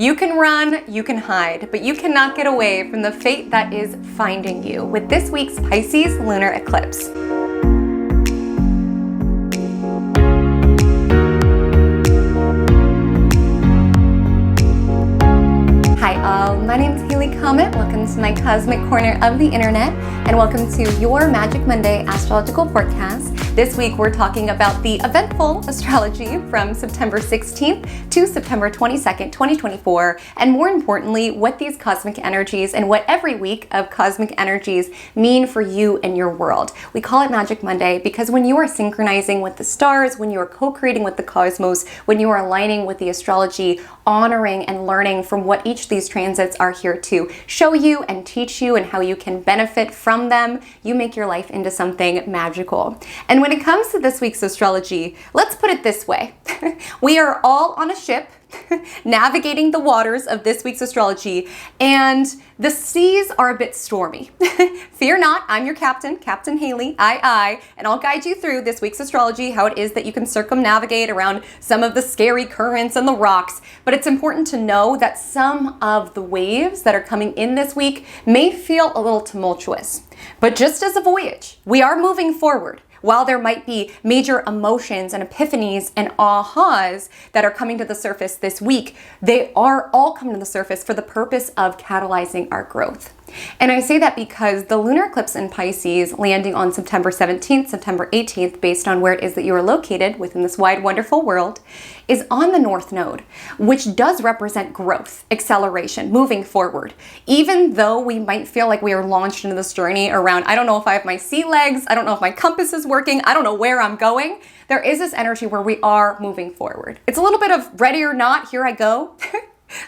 You can run, you can hide, but you cannot get away from the fate that is finding you with this week's Pisces Lunar Eclipse. Hi all, my name is Haley Comet. Welcome to my cosmic corner of the internet, and welcome to your Magic Monday astrological forecast. This week we're talking about the eventful astrology from September 16th to September 22nd, 2024, and more importantly, what these cosmic energies and what every week of cosmic energies mean for you and your world. We call it Magic Monday because when you are synchronizing with the stars, when you are co-creating with the cosmos, when you are aligning with the astrology, honoring and learning from what each of these transits are here to show you and teach you and how you can benefit from them, you make your life into something magical. And when it comes to this week's astrology, let's put it this way. We are all on a ship navigating the waters of this week's astrology, and the seas are a bit stormy. Fear not, I'm your captain, Captain Haley, aye, and I'll guide you through this week's astrology, how it is that you can circumnavigate around some of the scary currents and the rocks. But it's important to know that some of the waves that are coming in this week may feel a little tumultuous. But just as a voyage, we are moving forward. While there might be major emotions and epiphanies and ahas that are coming to the surface this week, they are all coming to the surface for the purpose of catalyzing our growth. And I say that because the lunar eclipse in Pisces landing on September 17th, September 18th, based on where it is that you are located within this wide, wonderful world, is on the North Node, which does represent growth, acceleration, moving forward. Even though we might feel like we are launched into this journey around, I don't know if I have my sea legs, I don't know if my compass is working, I don't know where I'm going, there is this energy where we are moving forward. It's a little bit of ready or not, here I go.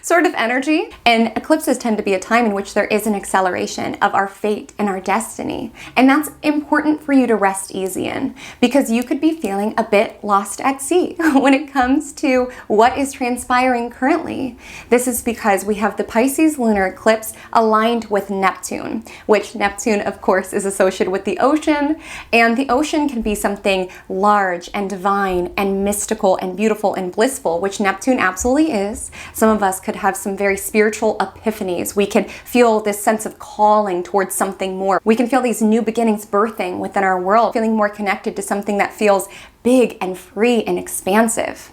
Sort of energy. And eclipses tend to be a time in which there is an acceleration of our fate and our destiny. And that's important for you to rest easy in, because you could be feeling a bit lost at sea when it comes to what is transpiring currently. This is because we have the Pisces lunar eclipse aligned with Neptune, which Neptune, of course, is associated with the ocean. And the ocean can be something large and divine and mystical and beautiful and blissful, which Neptune absolutely is. Some of us could have some very spiritual epiphanies. We can feel this sense of calling towards something more. We can feel these new beginnings birthing within our world, feeling more connected to something that feels big and free and expansive.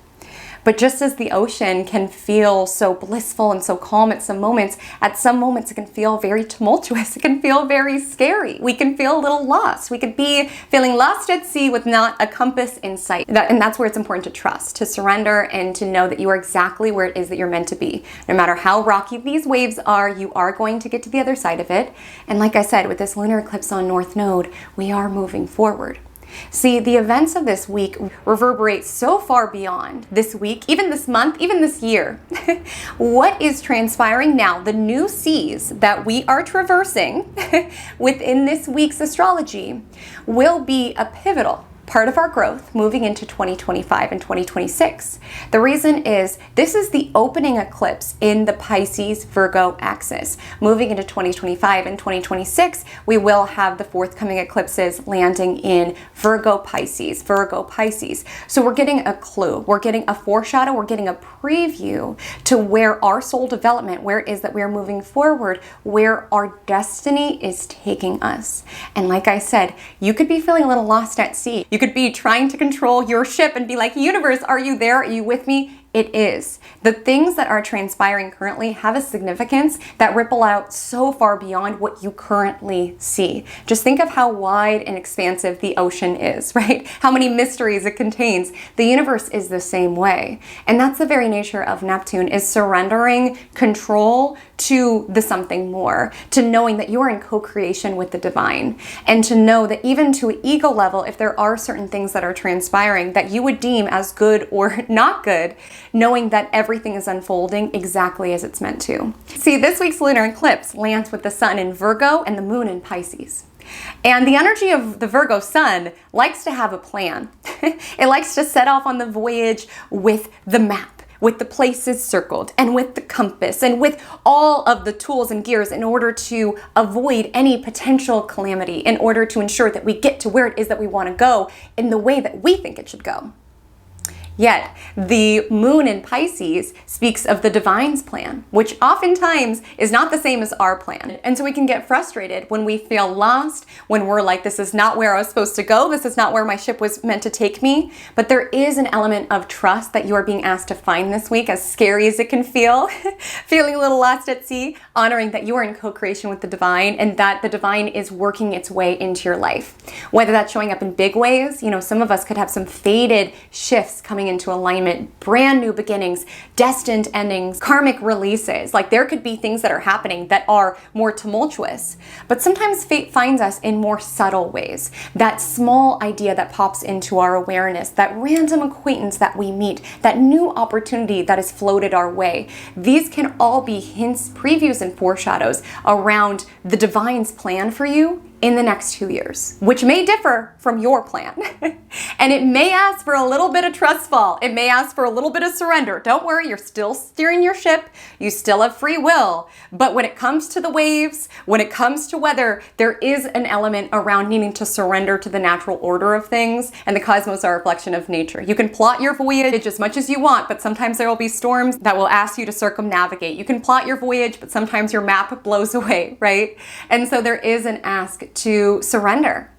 But just as the ocean can feel so blissful and so calm at some moments it can feel very tumultuous. It can feel very scary. We can feel a little lost. We could be feeling lost at sea with not a compass in sight. And that's where it's important to trust, to surrender, and to know that you are exactly where it is that you're meant to be. No matter how rocky these waves are, you are going to get to the other side of it. And like I said, with this lunar eclipse on North Node, we are moving forward. See, the events of this week reverberate so far beyond this week, even this month, even this year. What is transpiring now, the new seas that we are traversing within this week's astrology, will be a pivotal part of our growth moving into 2025 and 2026. The reason is this is the opening eclipse in the Pisces Virgo axis. Moving into 2025 and 2026, we will have the forthcoming eclipses landing in Virgo Pisces. So we're getting a clue, we're getting a foreshadow, we're getting a preview to where our soul development, where it is that we are moving forward, where our destiny is taking us. And like I said, you could be feeling a little lost at sea. You could be trying to control your ship and be like, universe, are you there? Are you with me? It is. The things that are transpiring currently have a significance that ripple out so far beyond what you currently see. Just think of how wide and expansive the ocean is, right? How many mysteries it contains. The universe is the same way. And that's the very nature of Neptune, is surrendering control to the something more, to knowing that you are in co-creation with the divine, and to know that even to an ego level, if there are certain things that are transpiring that you would deem as good or not good, knowing that everything is unfolding exactly as it's meant to. See, this week's lunar eclipse lands with the sun in Virgo and the moon in Pisces. And the energy of the Virgo sun likes to have a plan. It likes to set off on the voyage with the map, with the places circled, and with the compass, and with all of the tools and gears in order to avoid any potential calamity, in order to ensure that we get to where it is that we want to go in the way that we think it should go. Yet, the moon in Pisces speaks of the divine's plan, which oftentimes is not the same as our plan. And so we can get frustrated when we feel lost, when we're like, this is not where I was supposed to go, this is not where my ship was meant to take me. But there is an element of trust that you are being asked to find this week, as scary as it can feel, feeling a little lost at sea, honoring that you are in co-creation with the divine and that the divine is working its way into your life. Whether that's showing up in big ways, some of us could have some fated shifts coming into alignment, brand new beginnings, destined endings, karmic releases. Like there could be things that are happening that are more tumultuous, but sometimes fate finds us in more subtle ways. That small idea that pops into our awareness, that random acquaintance that we meet, that new opportunity that is floated our way. These can all be hints, previews, and foreshadows around the divine's plan for you in the next 2 years, which may differ from your plan. And it may ask for a little bit of trust fall. It may ask for a little bit of surrender. Don't worry, you're still steering your ship. You still have free will. But when it comes to the waves, when it comes to weather, there is an element around needing to surrender to the natural order of things. And the cosmos are a reflection of nature. You can plot your voyage as much as you want, but sometimes there will be storms that will ask you to circumnavigate. You can plot your voyage, but sometimes your map blows away, right? And so there is an ask to surrender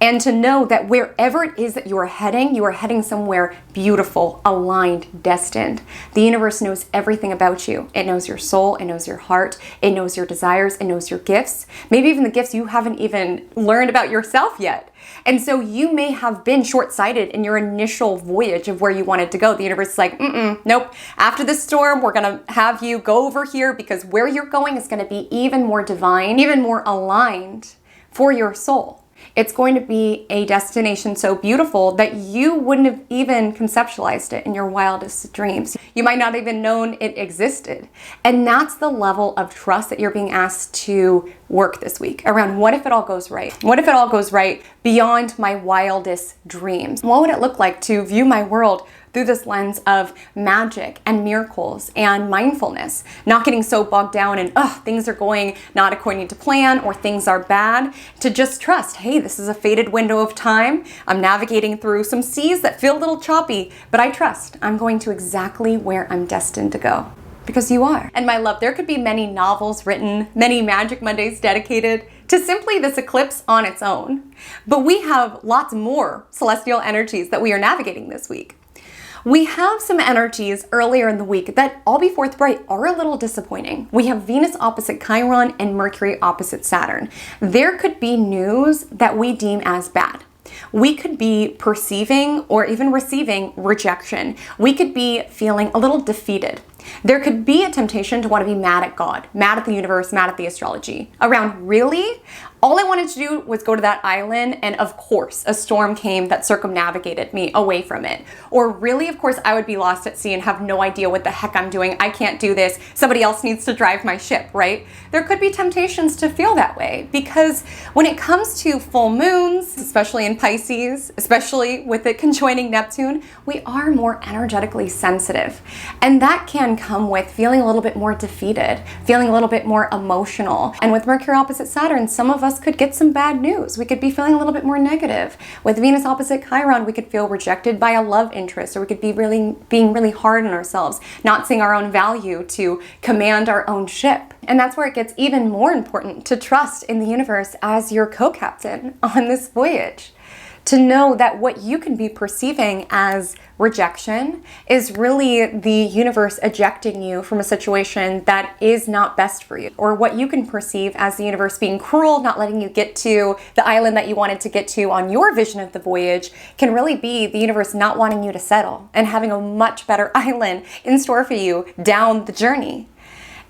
and to know that wherever it is that you are heading somewhere beautiful, aligned, destined. The universe knows everything about you. It knows your soul, it knows your heart, it knows your desires, it knows your gifts, maybe even the gifts you haven't even learned about yourself yet. And so you may have been short-sighted in your initial voyage of where you wanted to go. The universe is like, nope. After this storm, we're going to have you go over here because where you're going is going to be even more divine, even more aligned for your soul. It's going to be a destination so beautiful that you wouldn't have even conceptualized it in your wildest dreams. You might not even known it existed. And that's the level of trust that you're being asked to work this week around what if it all goes right? What if it all goes right beyond my wildest dreams? What would it look like to view my world through this lens of magic and miracles and mindfulness, not getting so bogged down in, things are going not according to plan or things are bad, to just trust, hey, this is a fated window of time. I'm navigating through some seas that feel a little choppy, but I trust I'm going to exactly where I'm destined to go. Because you are. And my love, there could be many novels written, many Magic Mondays dedicated to simply this eclipse on its own. But we have lots more celestial energies that we are navigating this week. We have some energies earlier in the week that, I'll be forthright, are a little disappointing. We have Venus opposite Chiron and Mercury opposite Saturn. There could be news that we deem as bad. We could be perceiving or even receiving rejection. We could be feeling a little defeated. There could be a temptation to want to be mad at God, mad at the universe, mad at the astrology. Around, really? All I wanted to do was go to that island, and of course, a storm came that circumnavigated me away from it. Or really, of course, I would be lost at sea and have no idea what the heck I'm doing. I can't do this. Somebody else needs to drive my ship, right? There could be temptations to feel that way because when it comes to full moons, especially in Pisces, especially with it conjoining Neptune, we are more energetically sensitive. And that can come with feeling a little bit more defeated, feeling a little bit more emotional. And with Mercury opposite Saturn, some of us could get some bad news. We could be feeling a little bit more negative. With Venus opposite Chiron, we could feel rejected by a love interest, or we could be being really hard on ourselves, not seeing our own value to command our own ship. And that's where it gets even more important to trust in the universe as your co-captain on this voyage. To know that what you can be perceiving as rejection is really the universe ejecting you from a situation that is not best for you. Or what you can perceive as the universe being cruel, not letting you get to the island that you wanted to get to on your vision of the voyage, can really be the universe not wanting you to settle and having a much better island in store for you down the journey.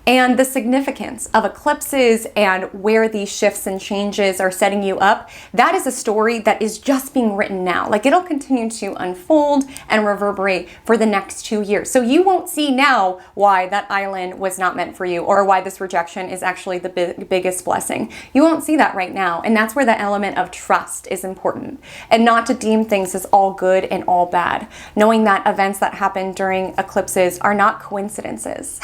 And the significance of eclipses and where these shifts and changes are setting you up, that is a story that is just being written now. Like, it'll continue to unfold and reverberate for the next 2 years. So you won't see now why that island was not meant for you or why this rejection is actually the biggest blessing. You won't see that right now. And that's where the element of trust is important, and not to deem things as all good and all bad. Knowing that events that happen during eclipses are not coincidences.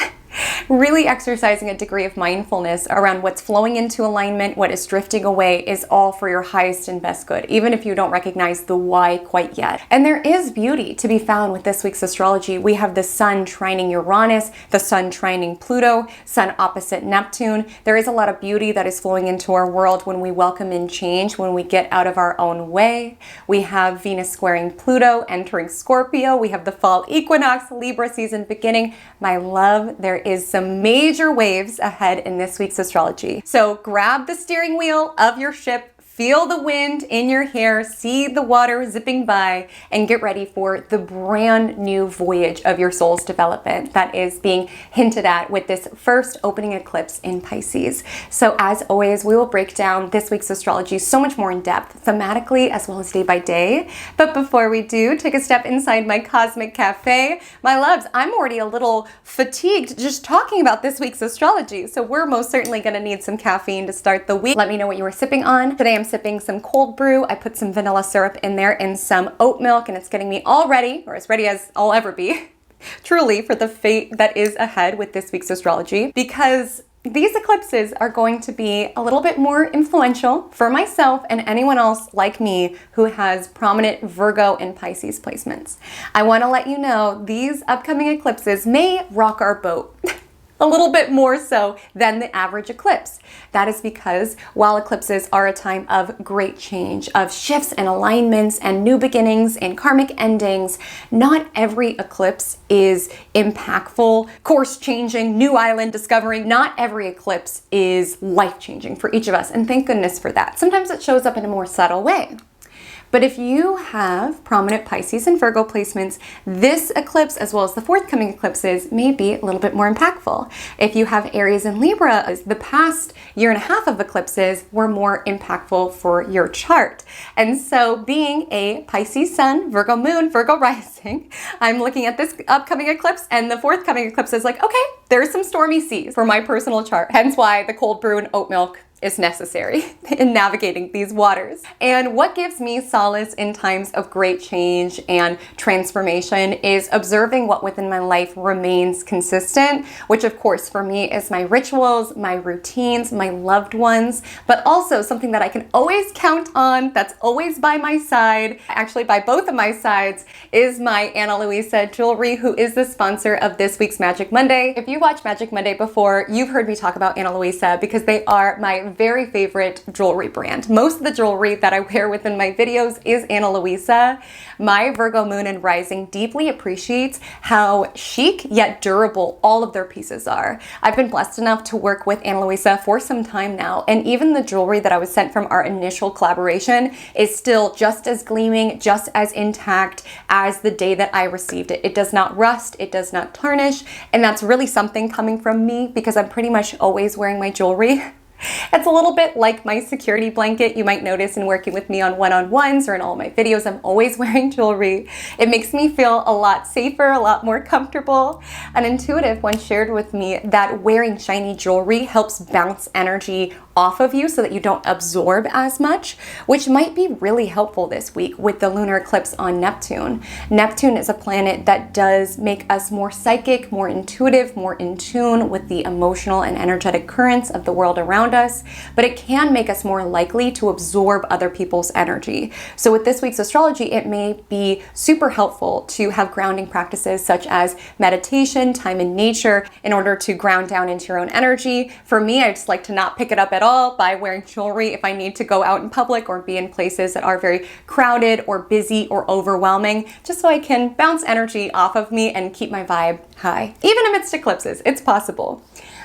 Really exercising a degree of mindfulness around what's flowing into alignment, what is drifting away is all for your highest and best good, even if you don't recognize the why quite yet. And there is beauty to be found with this week's astrology. We have the sun trining Uranus, the sun trining Pluto, sun opposite Neptune. There is a lot of beauty that is flowing into our world when we welcome in change, when we get out of our own way. We have Venus squaring Pluto, entering Scorpio. We have the fall equinox, Libra season beginning. My love, there is some major waves ahead in this week's astrology. So grab the steering wheel of your ship, feel the wind in your hair, see the water zipping by, and get ready for the brand new voyage of your soul's development that is being hinted at with this first opening eclipse in Pisces. So as always, we will break down this week's astrology so much more in depth, thematically as well as day by day. But before we do, take a step inside my cosmic cafe. My loves, I'm already a little fatigued just talking about this week's astrology. So we're most certainly gonna need some caffeine to start the week. Let me know what you were sipping on. Today I'm sipping some cold brew. I put some vanilla syrup in there and some oat milk, and it's getting me all ready, or as ready as I'll ever be, truly, for the fate that is ahead with this week's astrology, because these eclipses are going to be a little bit more influential for myself and anyone else like me who has prominent Virgo and Pisces placements. I want to let you know these upcoming eclipses may rock our boat. A little bit more so than the average eclipse. That is because while eclipses are a time of great change, of shifts and alignments and new beginnings and karmic endings, not every eclipse is impactful, course changing, new island discovering. Not every eclipse is life changing for each of us, and thank goodness for that. Sometimes it shows up in a more subtle way. But if you have prominent Pisces and Virgo placements, this eclipse, as well as the forthcoming eclipses, may be a little bit more impactful. If you have Aries and Libra, the past year and a half of eclipses were more impactful for your chart. And so being a Pisces sun, Virgo moon, Virgo rising, I'm looking at this upcoming eclipse, and the forthcoming eclipse is like, okay, there's some stormy seas for my personal chart. Hence why the cold brew and oat milk is necessary in navigating these waters. And what gives me solace in times of great change and transformation is observing what within my life remains consistent, which of course for me is my rituals, my routines, my loved ones, but also something that I can always count on, that's always by my side, actually by both of my sides, is my Ana Luisa jewelry, who is the sponsor of this week's Magic Monday. If you watched Magic Monday before, you've heard me talk about Ana Luisa because they are my very favorite jewelry brand. Most of the jewelry that I wear within my videos is Ana Luisa. My Virgo moon and rising deeply appreciates how chic yet durable all of their pieces are. I've been blessed enough to work with Ana Luisa for some time now, and even the jewelry that I was sent from our initial collaboration is still just as gleaming, just as intact as the day that I received it. It does not rust, it does not tarnish, and that's really something coming from me because I'm pretty much always wearing my jewelry. It's a little bit like my security blanket. You might notice in working with me on one-on-ones or in all my videos, I'm always wearing jewelry. It makes me feel a lot safer, a lot more comfortable. An intuitive once shared with me that wearing shiny jewelry helps bounce energy off of you so that you don't absorb as much, which might be really helpful this week with the lunar eclipse on Neptune. Neptune is a planet that does make us more psychic, more intuitive, more in tune with the emotional and energetic currents of the world around us, but it can make us more likely to absorb other people's energy. So with this week's astrology, it may be super helpful to have grounding practices such as meditation, time in nature, in order to ground down into your own energy. For me, I just like to not pick it up at all by wearing jewelry if I need to go out in public or be in places that are very crowded or busy or overwhelming, just so I can bounce energy off of me and keep my vibe high. Even amidst eclipses, it's possible.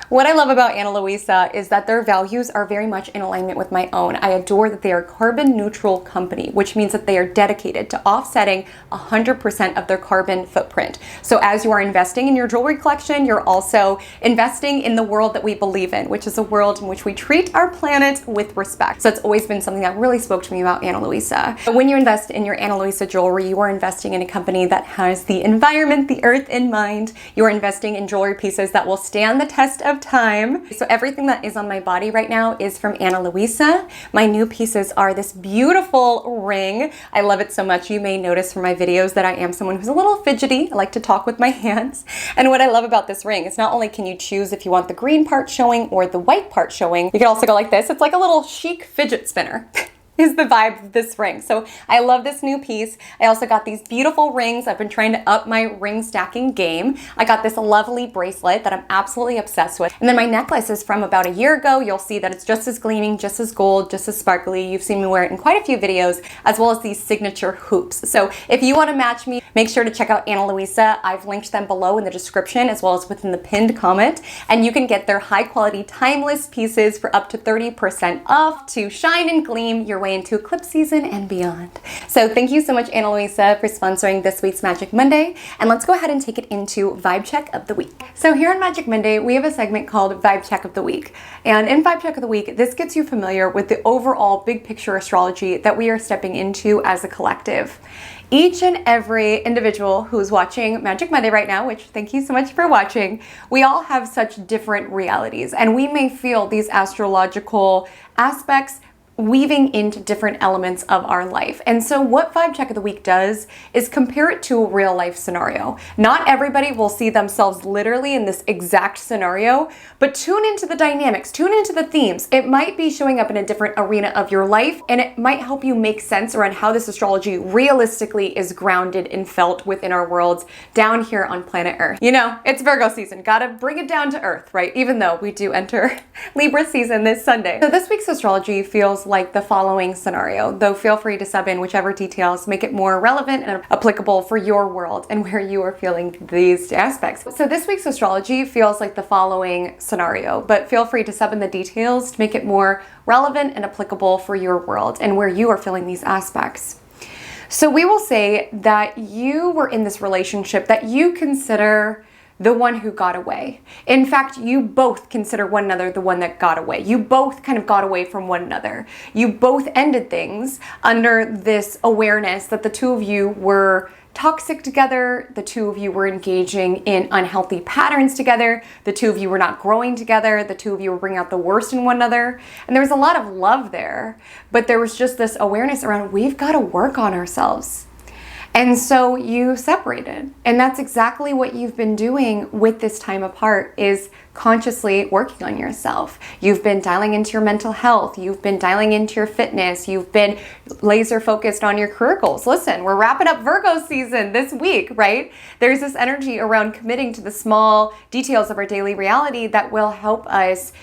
What I love about Ana Luisa is that their values are very much in alignment with my own. I adore that they are a carbon neutral company, which means that they are dedicated to offsetting 100% of their carbon footprint. So as you are investing in your jewelry collection, you're also investing in the world that we believe in, which is a world in which we treat our planet with respect. So it's always been something that really spoke to me about Ana Luisa. But when you invest in your Ana Luisa jewelry, you are investing in a company that has the environment, the earth in mind. You are investing in jewelry pieces that will stand the test of have time. So everything that is on my body right now is from Ana Luisa. My new pieces are this beautiful ring. I love it so much. You may notice from my videos that I am someone who's a little fidgety. I like to talk with my hands. And what I love about this ring is not only can you choose if you want the green part showing or the white part showing, you can also go like this. It's like a little chic fidget spinner. Is the vibe of this ring. So I love this new piece. I also got these beautiful rings. I've been trying to up my ring stacking game. I got this lovely bracelet that I'm absolutely obsessed with. And then my necklace is from about a year ago. You'll see that it's just as gleaming, just as gold, just as sparkly. You've seen me wear it in quite a few videos, as well as these signature hoops. So if you want to match me, make sure to check out Ana Luisa. I've linked them below in the description, as well as within the pinned comment. And you can get their high quality, timeless pieces for up to 30% off to shine and gleam your way into eclipse season and beyond. So thank you so much, Ana Luisa, for sponsoring this week's Magic Monday. And let's go ahead and take it into Vibe Check of the Week. So here on Magic Monday, we have a segment called Vibe Check of the Week. And in Vibe Check of the Week, this gets you familiar with the overall big picture astrology that we are stepping into as a collective. Each and every individual who's watching Magic Monday right now, which thank you so much for watching, we all have such different realities, and we may feel these astrological aspects weaving into different elements of our life. And so what Vibe Check of the Week does is compare it to a real life scenario. Not everybody will see themselves literally in this exact scenario, but tune into the dynamics, tune into the themes. It might be showing up in a different arena of your life, and it might help you make sense around how this astrology realistically is grounded and felt within our worlds down here on planet Earth. You know, it's Virgo season, gotta bring it down to Earth, right? Even though we do enter Libra season this Sunday. So this week's astrology feels like the following scenario, though feel free to sub in whichever details make it more relevant and applicable for your world and where you are feeling these aspects. So this week's astrology feels like the following scenario, but feel free to sub in the details to make it more relevant and applicable for your world and where you are feeling these aspects. So we will say that you were in this relationship that you consider the one who got away. In fact, you both consider one another the one that got away. You both kind of got away from one another. You both ended things under this awareness that the two of you were toxic together, the two of you were engaging in unhealthy patterns together, the two of you were not growing together, the two of you were bringing out the worst in one another. And there was a lot of love there, but there was just this awareness around, we've got to work on ourselves. And so you separated. And that's exactly what you've been doing with this time apart, is consciously working on yourself. You've been dialing into your mental health. You've been dialing into your fitness. You've been laser focused on your career goals. Listen, we're wrapping up Virgo season this week, right? There's this energy around committing to the small details of our daily reality that will help us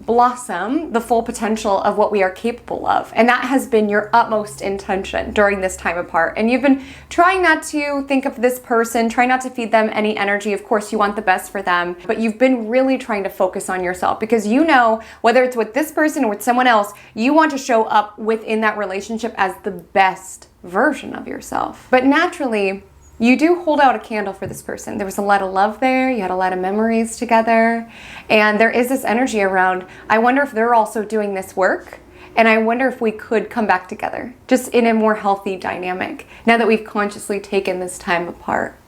blossom the full potential of what we are capable of. And that has been your utmost intention during this time apart. And you've been trying not to think of this person, try not to feed them any energy. Of course, you want the best for them, but you've been really trying to focus on yourself, because you know, whether it's with this person or with someone else, you want to show up within that relationship as the best version of yourself. But naturally, you do hold out a candle for this person. There was a lot of love there. You had a lot of memories together. And there is this energy around, I wonder if they're also doing this work. And I wonder if we could come back together, just in a more healthy dynamic, now that we've consciously taken this time apart.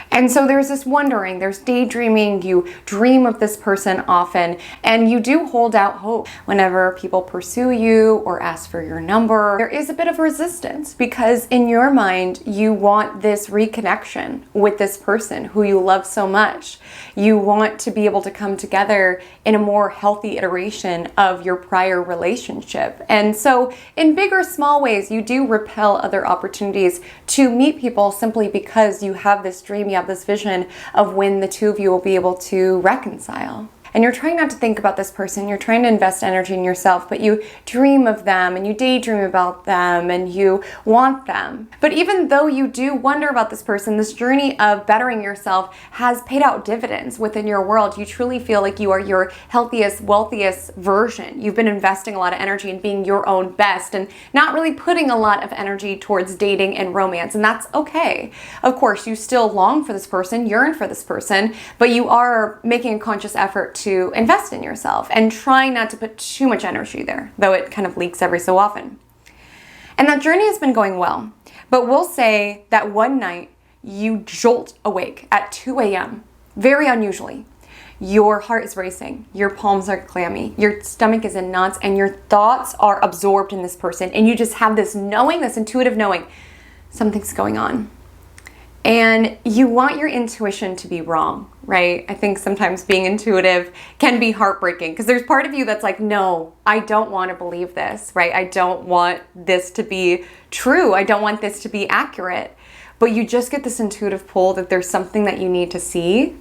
And so there's this wondering, there's daydreaming, you dream of this person often, and you do hold out hope. Whenever people pursue you or ask for your number, there is a bit of resistance, because in your mind, you want this reconnection with this person who you love so much. You want to be able to come together in a more healthy iteration of your prior relationship. And so in big or small ways, you do repel other opportunities to meet people simply because you have this dream, you have this vision of when the two of you will be able to reconcile. And you're trying not to think about this person, you're trying to invest energy in yourself, but you dream of them and you daydream about them and you want them. But even though you do wonder about this person, this journey of bettering yourself has paid out dividends within your world. You truly feel like you are your healthiest, wealthiest version. You've been investing a lot of energy in being your own best and not really putting a lot of energy towards dating and romance, and that's okay. Of course, you still long for this person, yearn for this person, but you are making a conscious effort to invest in yourself and try not to put too much energy there, though it kind of leaks every so often. And that journey has been going well, but we'll say that one night you jolt awake at 2 a.m., very unusually. your heart is racing, your palms are clammy, your stomach is in knots, and your thoughts are absorbed in this person. And you just have this knowing, this intuitive knowing, something's going on. And you want your intuition to be wrong, right? I think sometimes being intuitive can be heartbreaking because there's part of you that's like, no, I don't want to believe this, right? I don't want this to be true. I don't want this to be accurate. But you just get this intuitive pull that there's something that you need to see.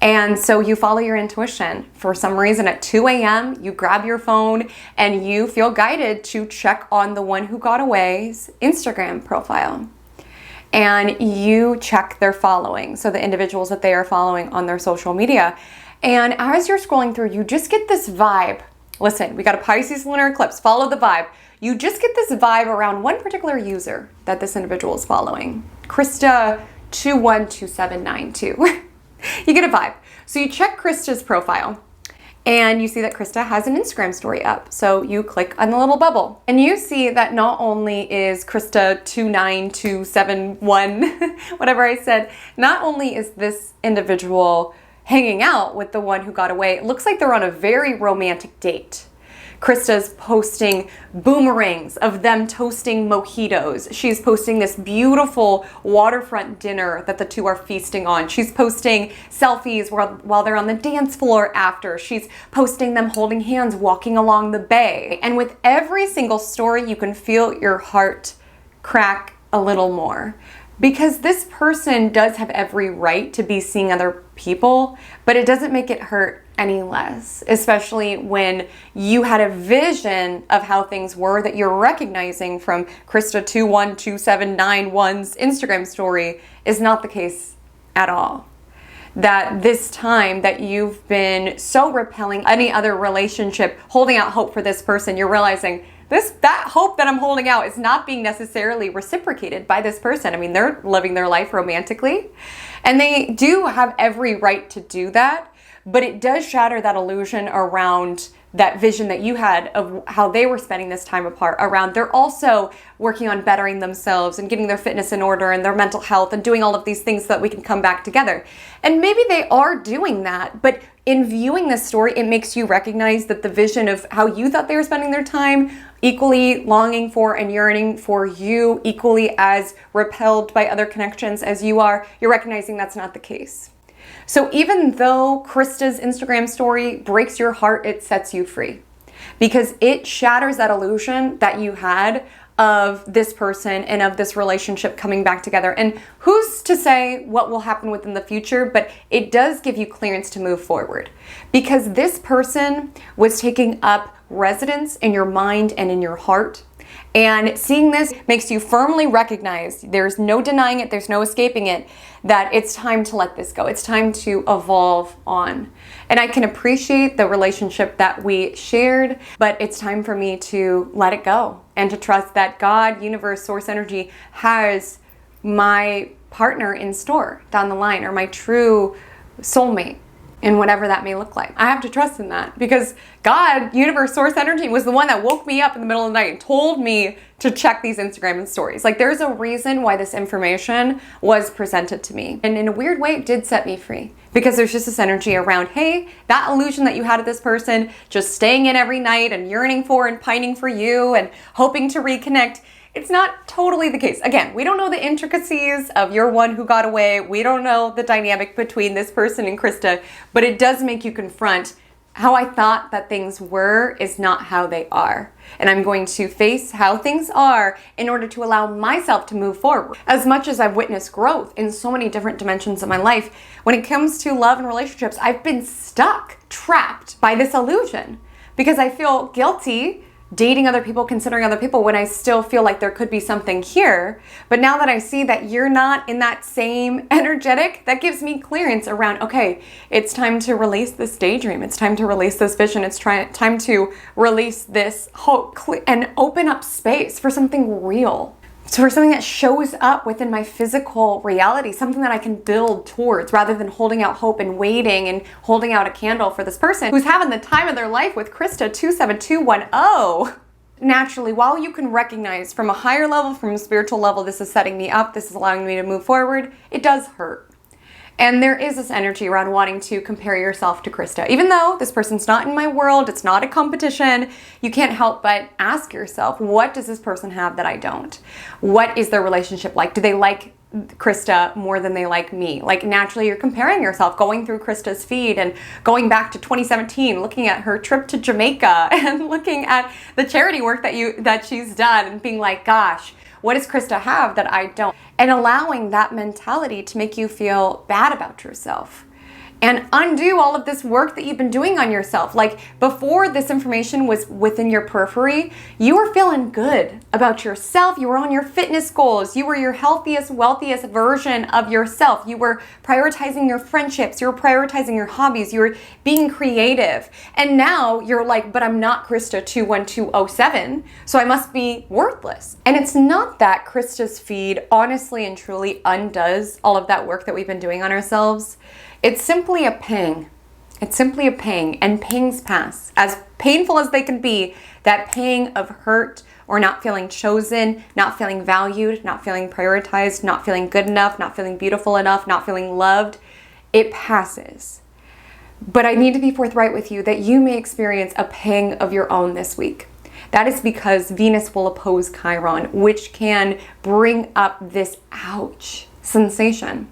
And so you follow your intuition. For some reason at 2 a.m., you grab your phone and you feel guided to check on the one who got away's Instagram profile. And you check their following, so the individuals that they are following on their social media. And as you're scrolling through, you just get this vibe. Listen, we got a Pisces lunar eclipse, follow the vibe. You just get this vibe around one particular user that this individual is following. Krista212792. You get a vibe. So you check Krista's profile and you see that Krista has an Instagram story up. So you click on the little bubble and you see that not only is Krista29271, whatever I said, not only is this individual hanging out with the one who got away, it looks like they're on a very romantic date. Krista's posting boomerangs of them toasting mojitos. She's posting this beautiful waterfront dinner that the two are feasting on. She's posting selfies while they're on the dance floor after. She's posting them holding hands walking along the bay. And with every single story, you can feel your heart crack a little more. Because this person does have every right to be seeing other people, but it doesn't make it hurt any less, especially when you had a vision of how things were that you're recognizing from Krista212791's Instagram story is not the case at all. That this time that you've been so repelling any other relationship, holding out hope for this person, you're realizing that hope that I'm holding out is not being necessarily reciprocated by this person. I mean, they're living their life romantically, and they do have every right to do that, but it does shatter that illusion around that vision that you had of how they were spending this time apart around. They're also working on bettering themselves and getting their fitness in order and their mental health and doing all of these things so that we can come back together. And maybe they are doing that, but in viewing this story, it makes you recognize that the vision of how you thought they were spending their time, equally longing for and yearning for you, equally as repelled by other connections as you are, you're recognizing that's not the case. So even though Krista's Instagram story breaks your heart, it sets you free because it shatters that illusion that you had of this person and of this relationship coming back together. And who's to say what will happen within the future, but it does give you clearance to move forward because this person was taking up residence in your mind and in your heart. And seeing this makes you firmly recognize, there's no denying it, there's no escaping it, that it's time to let this go. It's time to evolve on. And I can appreciate the relationship that we shared, but it's time for me to let it go and to trust that God, universe, source energy has my partner in store down the line, or my true soulmate, and whatever that may look like. I have to trust in that because God, universe, source energy was the one that woke me up in the middle of the night and told me to check these Instagram and stories. Like, there's a reason why this information was presented to me. And in a weird way, it did set me free because there's just this energy around, hey, that illusion that you had of this person just staying in every night and yearning for and pining for you and hoping to reconnect, it's not totally the case. Again, we don't know the intricacies of your one who got away. We don't know the dynamic between this person and Krista, but it does make you confront how I thought that things were is not how they are. And I'm going to face how things are in order to allow myself to move forward. As much as I've witnessed growth in so many different dimensions of my life, when it comes to love and relationships, I've been stuck, trapped by this illusion because I feel guilty dating other people, considering other people when I still feel like there could be something here. But now that I see that you're not in that same energetic, that gives me clearance around, okay, it's time to release this daydream. It's time to release this vision. It's time to release this hope and open up space for something real. So for something that shows up within my physical reality, something that I can build towards rather than holding out hope and waiting and holding out a candle for this person who's having the time of their life with Krista27210. Naturally, while you can recognize from a higher level, from a spiritual level, this is setting me up, this is allowing me to move forward, it does hurt. And there is this energy around wanting to compare yourself to Krista. Even though this person's not in my world, it's not a competition, you can't help but ask yourself, what does this person have that I don't? What is their relationship like? Do they like Krista more than they like me? Like, naturally you're comparing yourself, going through Krista's feed and going back to 2017, looking at her trip to Jamaica and looking at the charity work that she's done and being like, gosh, what does Krista have that I don't? And allowing that mentality to make you feel bad about yourself and undo all of this work that you've been doing on yourself. Like, before this information was within your periphery, you were feeling good about yourself. You were on your fitness goals. You were your healthiest, wealthiest version of yourself. You were prioritizing your friendships. You were prioritizing your hobbies. You were being creative. And now you're like, but I'm not Krista 21207, so I must be worthless. And it's not that Krista's feed honestly and truly undoes all of that work that we've been doing on ourselves. It's simply a pang. It's simply a pang, and pangs pass. As painful as they can be, that pang of hurt or not feeling chosen, not feeling valued, not feeling prioritized, not feeling good enough, not feeling beautiful enough, not feeling loved, it passes. But I need to be forthright with you that you may experience a pang of your own this week. That is because Venus will oppose Chiron, which can bring up this ouch sensation.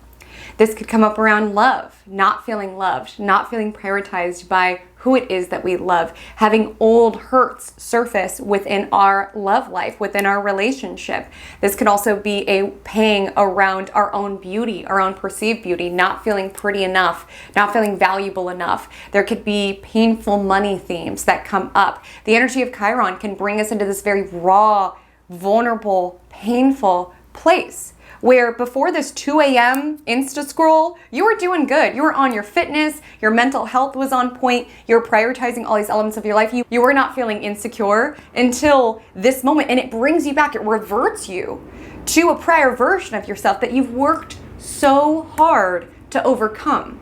This could come up around love, not feeling loved, not feeling prioritized by who it is that we love, having old hurts surface within our love life, within our relationship. This could also be a pang around our own beauty, our own perceived beauty, not feeling pretty enough, not feeling valuable enough. There could be painful money themes that come up. The energy of Chiron can bring us into this very raw, vulnerable, painful place, where before this 2 a.m. Insta scroll, you were doing good. You were on your fitness, your mental health was on point, you were prioritizing all these elements of your life. You were not feeling insecure until this moment, and it brings you back, it reverts you to a prior version of yourself that you've worked so hard to overcome.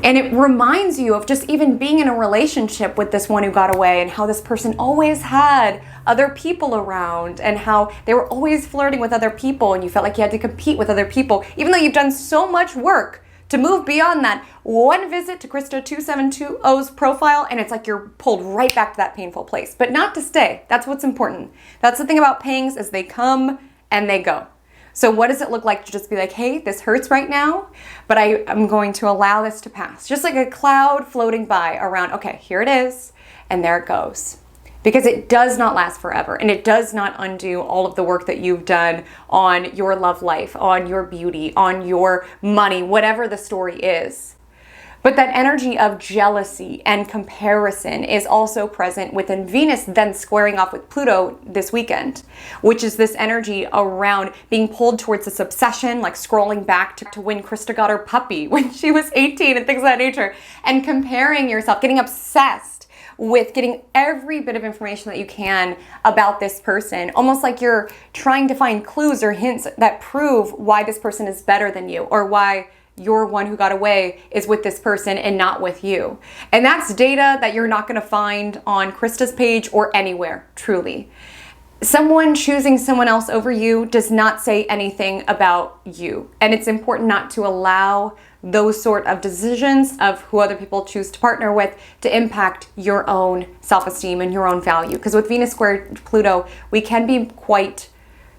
And it reminds you of just even being in a relationship with this one who got away, and how this person always had other people around, and how they were always flirting with other people, and you felt like you had to compete with other people, even though you've done so much work to move beyond that. One visit to Krista 2720's profile, and it's like you're pulled right back to that painful place, but not to stay. That's what's important. That's the thing about pangs, is they come and they go. So what does it look like to just be like, hey, this hurts right now, but I'm going to allow this to pass. Just like a cloud floating by around, okay, here it is, and there it goes. Because it does not last forever, and it does not undo all of the work that you've done on your love life, on your beauty, on your money, whatever the story is. But that energy of jealousy and comparison is also present within Venus, then squaring off with Pluto this weekend, which is this energy around being pulled towards this obsession, like scrolling back to when Krista got her puppy when she was 18 and things of that nature, and comparing yourself, getting obsessed with getting every bit of information that you can about this person, almost like you're trying to find clues or hints that prove why this person is better than you, or why your one who got away is with this person and not with you. And that's data that you're not going to find on Krista's page or anywhere, truly. Someone choosing someone else over you does not say anything about you. And it's important not to allow those sort of decisions of who other people choose to partner with to impact your own self-esteem and your own value. Because with Venus squared Pluto, we can be quite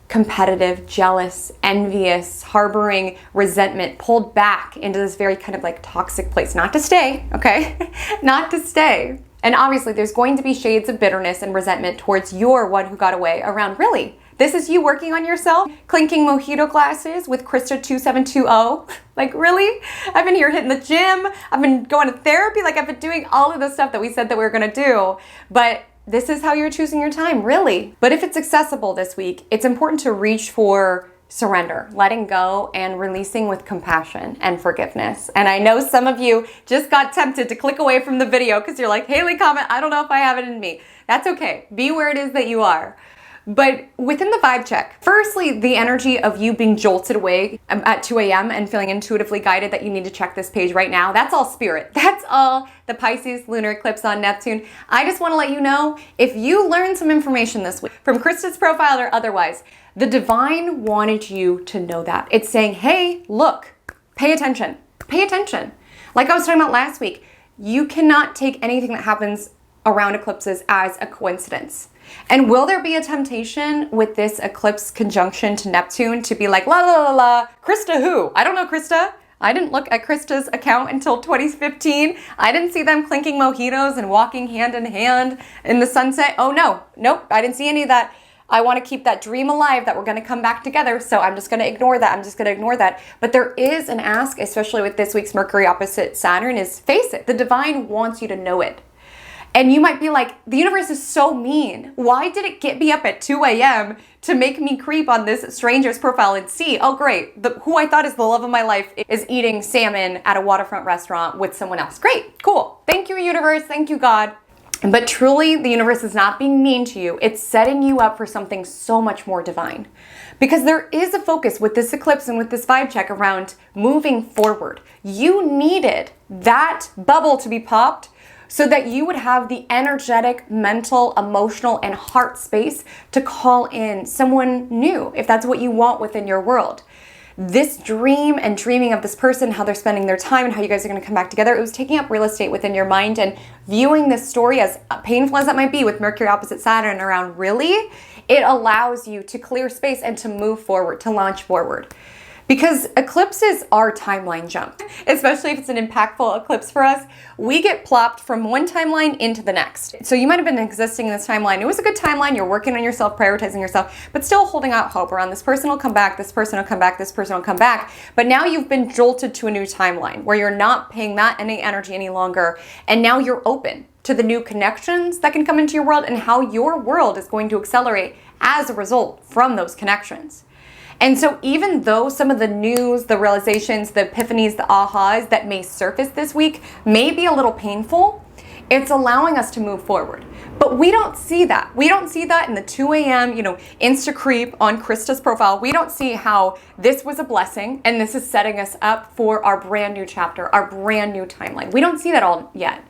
competitive, jealous, envious, harboring resentment, pulled back into this very kind of like toxic place. Not to stay, okay? Not to stay. And obviously there's going to be shades of bitterness and resentment towards your one who got away around, really? This is you working on yourself? Clinking mojito glasses with Krista 2720? Like, really? I've been here hitting the gym. I've been going to therapy. Like, I've been doing all of the stuff that we said that we were gonna do. But this is how you're choosing your time, really. But if it's accessible this week, it's important to reach for surrender, letting go, and releasing with compassion and forgiveness. And I know some of you just got tempted to click away from the video because you're like, Haley Comet, I don't know if I have it in me. That's okay. Be where it is that you are. But within the vibe check, firstly, the energy of you being jolted away at 2 a.m. and feeling intuitively guided that you need to check this page right now, that's all spirit. That's all the Pisces Lunar Eclipse on Neptune. I just want to let you know, if you learned some information this week, from Krista's profile or otherwise, the divine wanted you to know that. It's saying, hey, look, pay attention. Pay attention. Like I was talking about last week, you cannot take anything that happens around eclipses as a coincidence. And will there be a temptation with this eclipse conjunction to Neptune to be like, la la la la, Krista who? I don't know Krista. I didn't look at Krista's account until 2015. I didn't see them clinking mojitos and walking hand in hand in the sunset. Oh no, nope, I didn't see any of that. I want to keep that dream alive that we're going to come back together. So I'm just going to ignore that. But there is an ask, especially with this week's Mercury opposite Saturn, is face it. The divine wants you to know it. And you might be like, the universe is so mean. Why did it get me up at 2 a.m. to make me creep on this stranger's profile and see, oh great, who I thought is the love of my life is eating salmon at a waterfront restaurant with someone else. Great, cool. Thank you, universe. Thank you, God. But truly, the universe is not being mean to you. It's setting you up for something so much more divine. Because there is a focus with this eclipse and with this vibe check around moving forward. You needed that bubble to be popped so that you would have the energetic, mental, emotional, and heart space to call in someone new, if that's what you want within your world. This dream and dreaming of this person, how they're spending their time and how you guys are going to come back together, it was taking up real estate within your mind and viewing this story, as painful as that might be with Mercury opposite Saturn around, really, it allows you to clear space and to move forward, to launch forward. Because eclipses are timeline jump, especially if it's an impactful eclipse for us. We get plopped from one timeline into the next. So you might have been existing in this timeline. It was a good timeline. You're working on yourself, prioritizing yourself, but still holding out hope around this person will come back, this person will come back, this person will come back. But now you've been jolted to a new timeline where you're not paying that any energy any longer. And now you're open to the new connections that can come into your world and how your world is going to accelerate as a result from those connections. And so even though some of the news, the realizations, the epiphanies, the ahas that may surface this week may be a little painful, it's allowing us to move forward. But we don't see that. We don't see that in the 2 a.m., Insta creep on Krista's profile. We don't see how this was a blessing and this is setting us up for our brand new chapter, our brand new timeline. We don't see that all yet.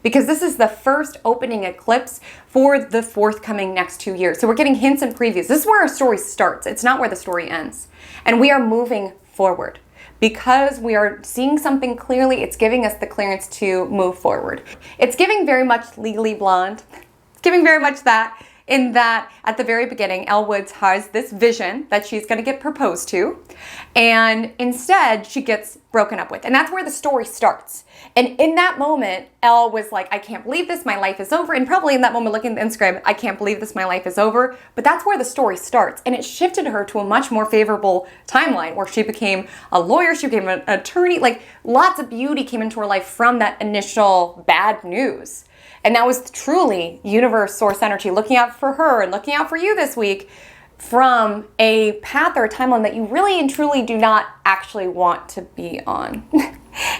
Because this is the first opening eclipse for the forthcoming next 2 years. So we're getting hints and previews. This is where our story starts. It's not where the story ends. And we are moving forward. Because we are seeing something clearly, it's giving us the clearance to move forward. It's giving very much Legally Blonde. It's giving very much that, in that at the very beginning, Elle Woods has this vision that she's going to get proposed to, and instead she gets broken up with. And that's where the story starts. And in that moment, Elle was like, I can't believe this, my life is over. And probably in that moment looking at Instagram, I can't believe this, my life is over. But that's where the story starts. And it shifted her to a much more favorable timeline where she became a lawyer, she became an attorney, like lots of beauty came into her life from that initial bad news. And that was truly universe, source energy looking out for her and looking out for you this week from a path or a timeline that you really and truly do not actually want to be on.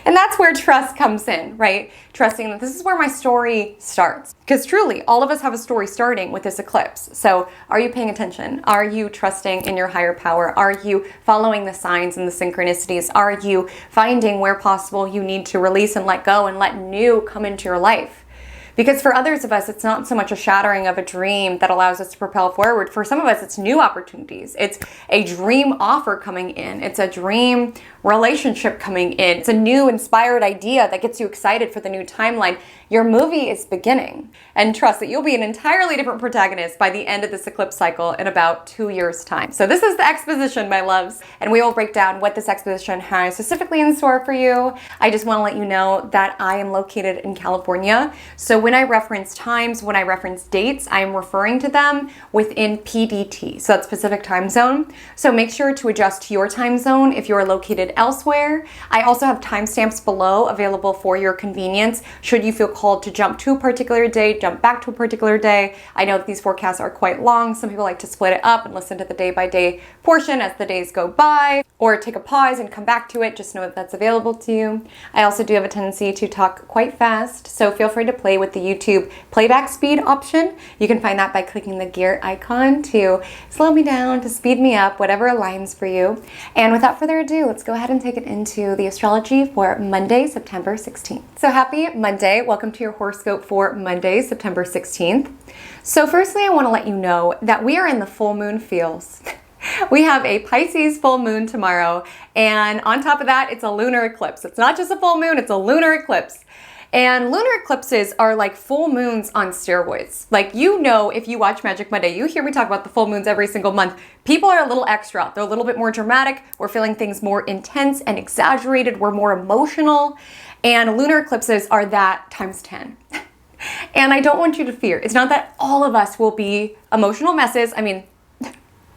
And that's where trust comes in, right? Trusting that this is where my story starts. Because truly, all of us have a story starting with this eclipse. So are you paying attention? Are you trusting in your higher power? Are you following the signs and the synchronicities? Are you finding where possible you need to release and let go and let new come into your life? Because for others of us, it's not so much a shattering of a dream that allows us to propel forward. For some of us, it's new opportunities. It's a dream offer coming in. It's a dream relationship coming in. It's a new inspired idea that gets you excited for the new timeline. Your movie is beginning. And trust that you'll be an entirely different protagonist by the end of this eclipse cycle in about 2 years' time. So this is the exposition, my loves. And we will break down what this exposition has specifically in store for you. I just want to let you know that I am located in California. So when I reference times, when I reference dates, I am referring to them within PDT. So that's Pacific time zone. So make sure to adjust to your time zone if you are located elsewhere. I also have timestamps below available for your convenience. Should you feel called to jump to a particular day, jump back to a particular day. I know that these forecasts are quite long. Some people like to split it up and listen to the day-by-day portion as the days go by, or take a pause and come back to it. Just know that that's available to you. I also do have a tendency to talk quite fast, so feel free to play with the YouTube playback speed option. You can find that by clicking the gear icon to slow me down, to speed me up, whatever aligns for you. And without further ado, let's go ahead and take it into the astrology for Monday, September 16th. So happy Monday. Welcome to your horoscope for Monday, September 16th. So firstly, I want to let you know that we are in the full moon feels. We have a Pisces full moon tomorrow, and on top of that, it's a lunar eclipse. It's not just a full moon, it's a lunar eclipse. And lunar eclipses are like full moons on steroids. Like, you know, if you watch Magic Monday, you hear me talk about the full moons every single month. People are a little extra. They're a little bit more dramatic. We're feeling things more intense and exaggerated. We're more emotional. And lunar eclipses are that times 10. And I don't want you to fear. It's not that all of us will be emotional messes. I mean,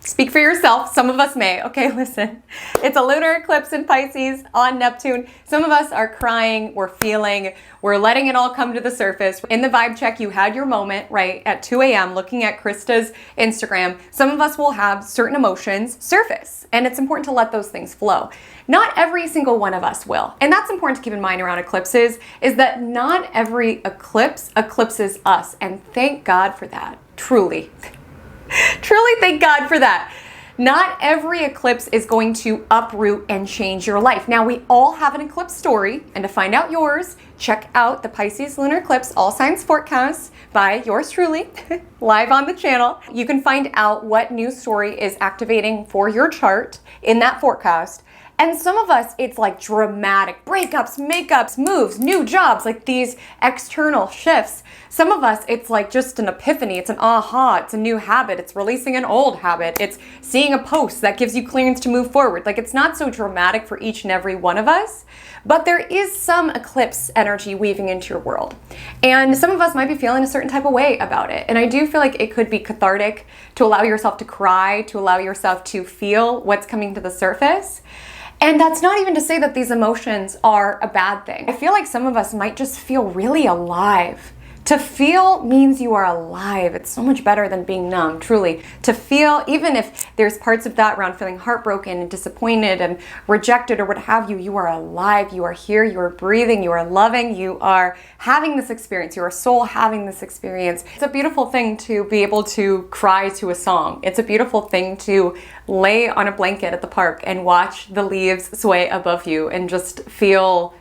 speak for yourself. Some of us may. Okay, listen. It's a lunar eclipse in Pisces on Neptune. Some of us are crying, we're feeling, we're letting it all come to the surface. In the vibe check, you had your moment, right, at 2 a.m. looking at Krista's Instagram. Some of us will have certain emotions surface, and it's important to let those things flow. Not every single one of us will. And that's important to keep in mind around eclipses, is that not every eclipse eclipses us. And thank God for that, truly. Truly thank God for that. Not every eclipse is going to uproot and change your life. Now, we all have an eclipse story, and to find out yours, check out the Pisces Lunar Eclipse All Signs Forecast by yours truly, live on the channel. You can find out what new story is activating for your chart in that forecast. And some of us, it's like dramatic breakups, makeups, moves, new jobs, like these external shifts. Some of us, it's like just an epiphany. It's an aha. It's a new habit. It's releasing an old habit. It's seeing a post that gives you clearance to move forward. Like, it's not so dramatic for each and every one of us, but there is some eclipse energy weaving into your world. And some of us might be feeling a certain type of way about it. And I do feel like it could be cathartic to allow yourself to cry, to allow yourself to feel what's coming to the surface. And that's not even to say that these emotions are a bad thing. I feel like some of us might just feel really alive. To feel means you are alive. It's so much better than being numb, truly. To feel, even if there's parts of that around feeling heartbroken and disappointed and rejected or what have you, you are alive, you are here, you are breathing, you are loving, you are having this experience, you're a soul having this experience. It's a beautiful thing to be able to cry to a song. It's a beautiful thing to lay on a blanket at the park and watch the leaves sway above you and just feel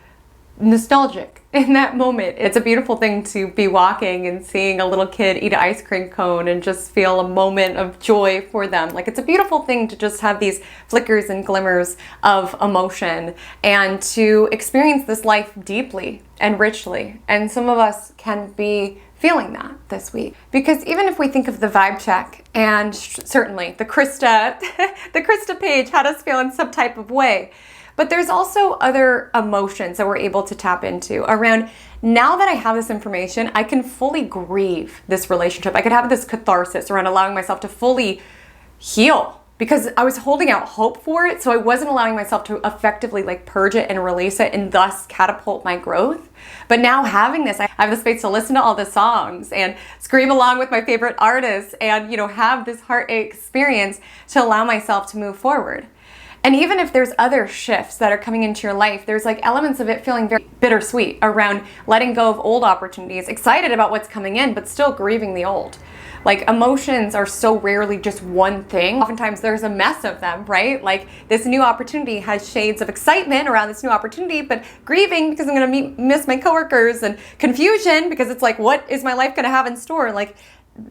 nostalgic in that moment. It's a beautiful thing to be walking and seeing a little kid eat an ice cream cone and just feel a moment of joy for them. Like, it's a beautiful thing to just have these flickers and glimmers of emotion and to experience this life deeply and richly. And some of us can be feeling that this week. Because even if we think of the vibe check, and certainly the Krista, the Krista page had us feel in some type of way, but there's also other emotions that we're able to tap into around, now that I have this information, I can fully grieve this relationship. I could have this catharsis around allowing myself to fully heal, because I was holding out hope for it. So I wasn't allowing myself to effectively like purge it and release it and thus catapult my growth. But now having this, I have the space to listen to all the songs and scream along with my favorite artists and, you know, have this heartache experience to allow myself to move forward. And even if there's other shifts that are coming into your life, there's like elements of it feeling very bittersweet around letting go of old opportunities, excited about what's coming in, but still grieving the old. Like, emotions are so rarely just one thing. Oftentimes there's a mess of them, right? Like, this new opportunity has shades of excitement around this new opportunity, but grieving because I'm going to miss my coworkers, and confusion because it's like, what is my life going to have in store? Like,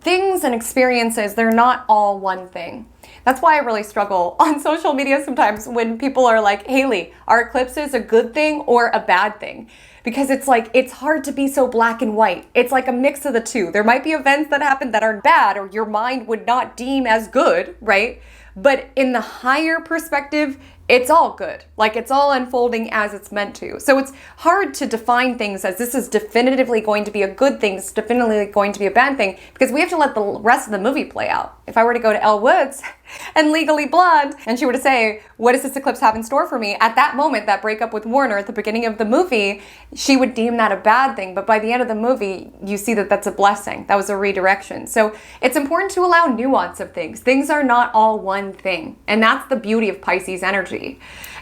things and experiences, they're not all one thing. That's why I really struggle on social media sometimes when people are like, Haley, are eclipses a good thing or a bad thing? Because it's like, it's hard to be so black and white. It's like a mix of the two. There might be events that happen that are bad or your mind would not deem as good, right? But in the higher perspective, it's all good. Like, it's all unfolding as it's meant to. So it's hard to define things as this is definitively going to be a good thing, this is definitively going to be a bad thing, because we have to let the rest of the movie play out. If I were to go to Elle Woods and Legally Blonde, and she were to say, what does this eclipse have in store for me? At that moment, that breakup with Warner at the beginning of the movie, she would deem that a bad thing. But by the end of the movie, you see that that's a blessing. That was a redirection. So it's important to allow nuance of things. Things are not all one thing. And that's the beauty of Pisces energy.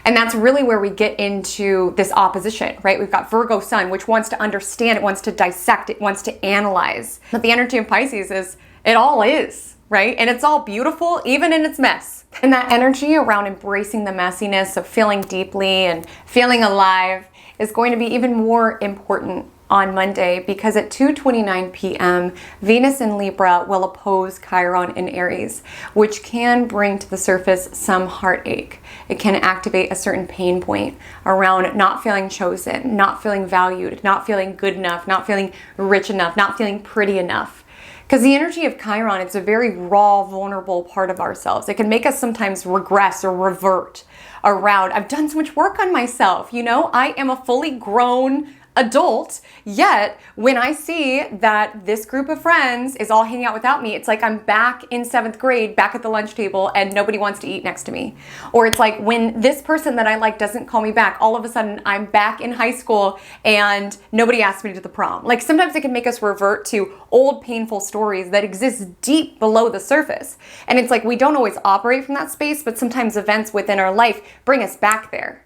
And that's really where we get into this opposition, right? We've got Virgo Sun, which wants to understand, it wants to dissect, it wants to analyze. But the energy of Pisces is, it all is, right? And it's all beautiful, even in its mess. And that energy around embracing the messiness of feeling deeply and feeling alive is going to be even more important on Monday because at 2:29 p.m. Venus in Libra will oppose Chiron in Aries, which can bring to the surface some heartache. It can activate a certain pain point around not feeling chosen, not feeling valued, not feeling good enough, not feeling rich enough, not feeling pretty enough. Because the energy of Chiron, it's a very raw, vulnerable part of ourselves. It can make us sometimes regress or revert around, I've done so much work on myself, you know, I am a fully grown adult, yet when I see that this group of friends is all hanging out without me, it's like I'm back in 7th grade, back at the lunch table, and nobody wants to eat next to me. Or it's like when this person that I like doesn't call me back, all of a sudden I'm back in high school and nobody asked me to the prom. Like sometimes it can make us revert to old painful stories that exist deep below the surface. And it's like we don't always operate from that space, but sometimes events within our life bring us back there.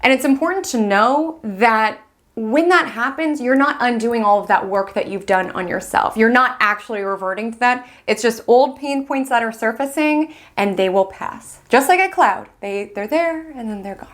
And it's important to know that when that happens, you're not undoing all of that work that you've done on yourself. You're not actually reverting to that. It's just old pain points that are surfacing and they will pass. Just like a cloud. They're there and then they're gone.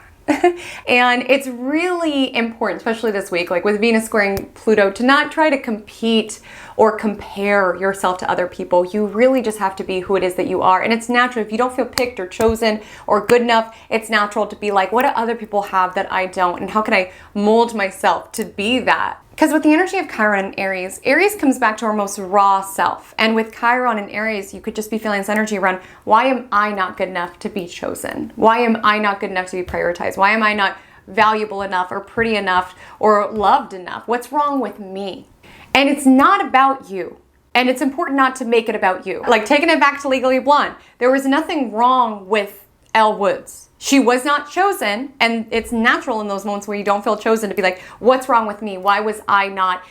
And it's really important, especially this week, like with Venus squaring Pluto, to not try to compete or compare yourself to other people. You really just have to be who it is that you are. And it's natural. If you don't feel picked or chosen or good enough, it's natural to be like, what do other people have that I don't? And how can I mold myself to be that? Because with the energy of Chiron and Aries, Aries comes back to our most raw self. And with Chiron and Aries, you could just be feeling this energy around, why am I not good enough to be chosen? Why am I not good enough to be prioritized? Why am I not valuable enough or pretty enough or loved enough? What's wrong with me? And it's not about you. And it's important not to make it about you. Like taking it back to Legally Blonde, there was nothing wrong with Elle Woods. She was not chosen, and it's natural in those moments where you don't feel chosen to be like, what's wrong with me? Why was I not,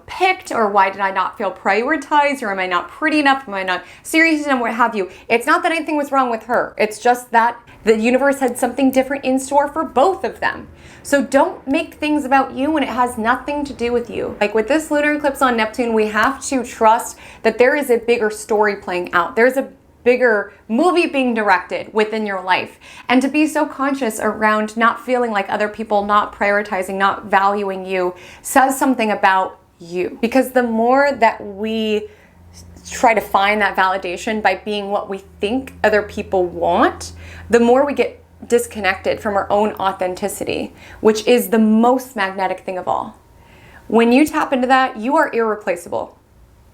picked? Or why did I not feel prioritized? Or am I not pretty enough? Am I not serious enough? What have you? It's not that anything was wrong with her. It's just that the universe had something different in store for both of them. So don't make things about you when it has nothing to do with you. Like with this lunar eclipse on Neptune, we have to trust that there is a bigger story playing out. There's a bigger movie being directed within your life. And to be so conscious around not feeling like other people, not prioritizing, not valuing you, says something about you. Because the more that we try to find that validation by being what we think other people want, the more we get disconnected from our own authenticity, which is the most magnetic thing of all. When you tap into that, you are irreplaceable.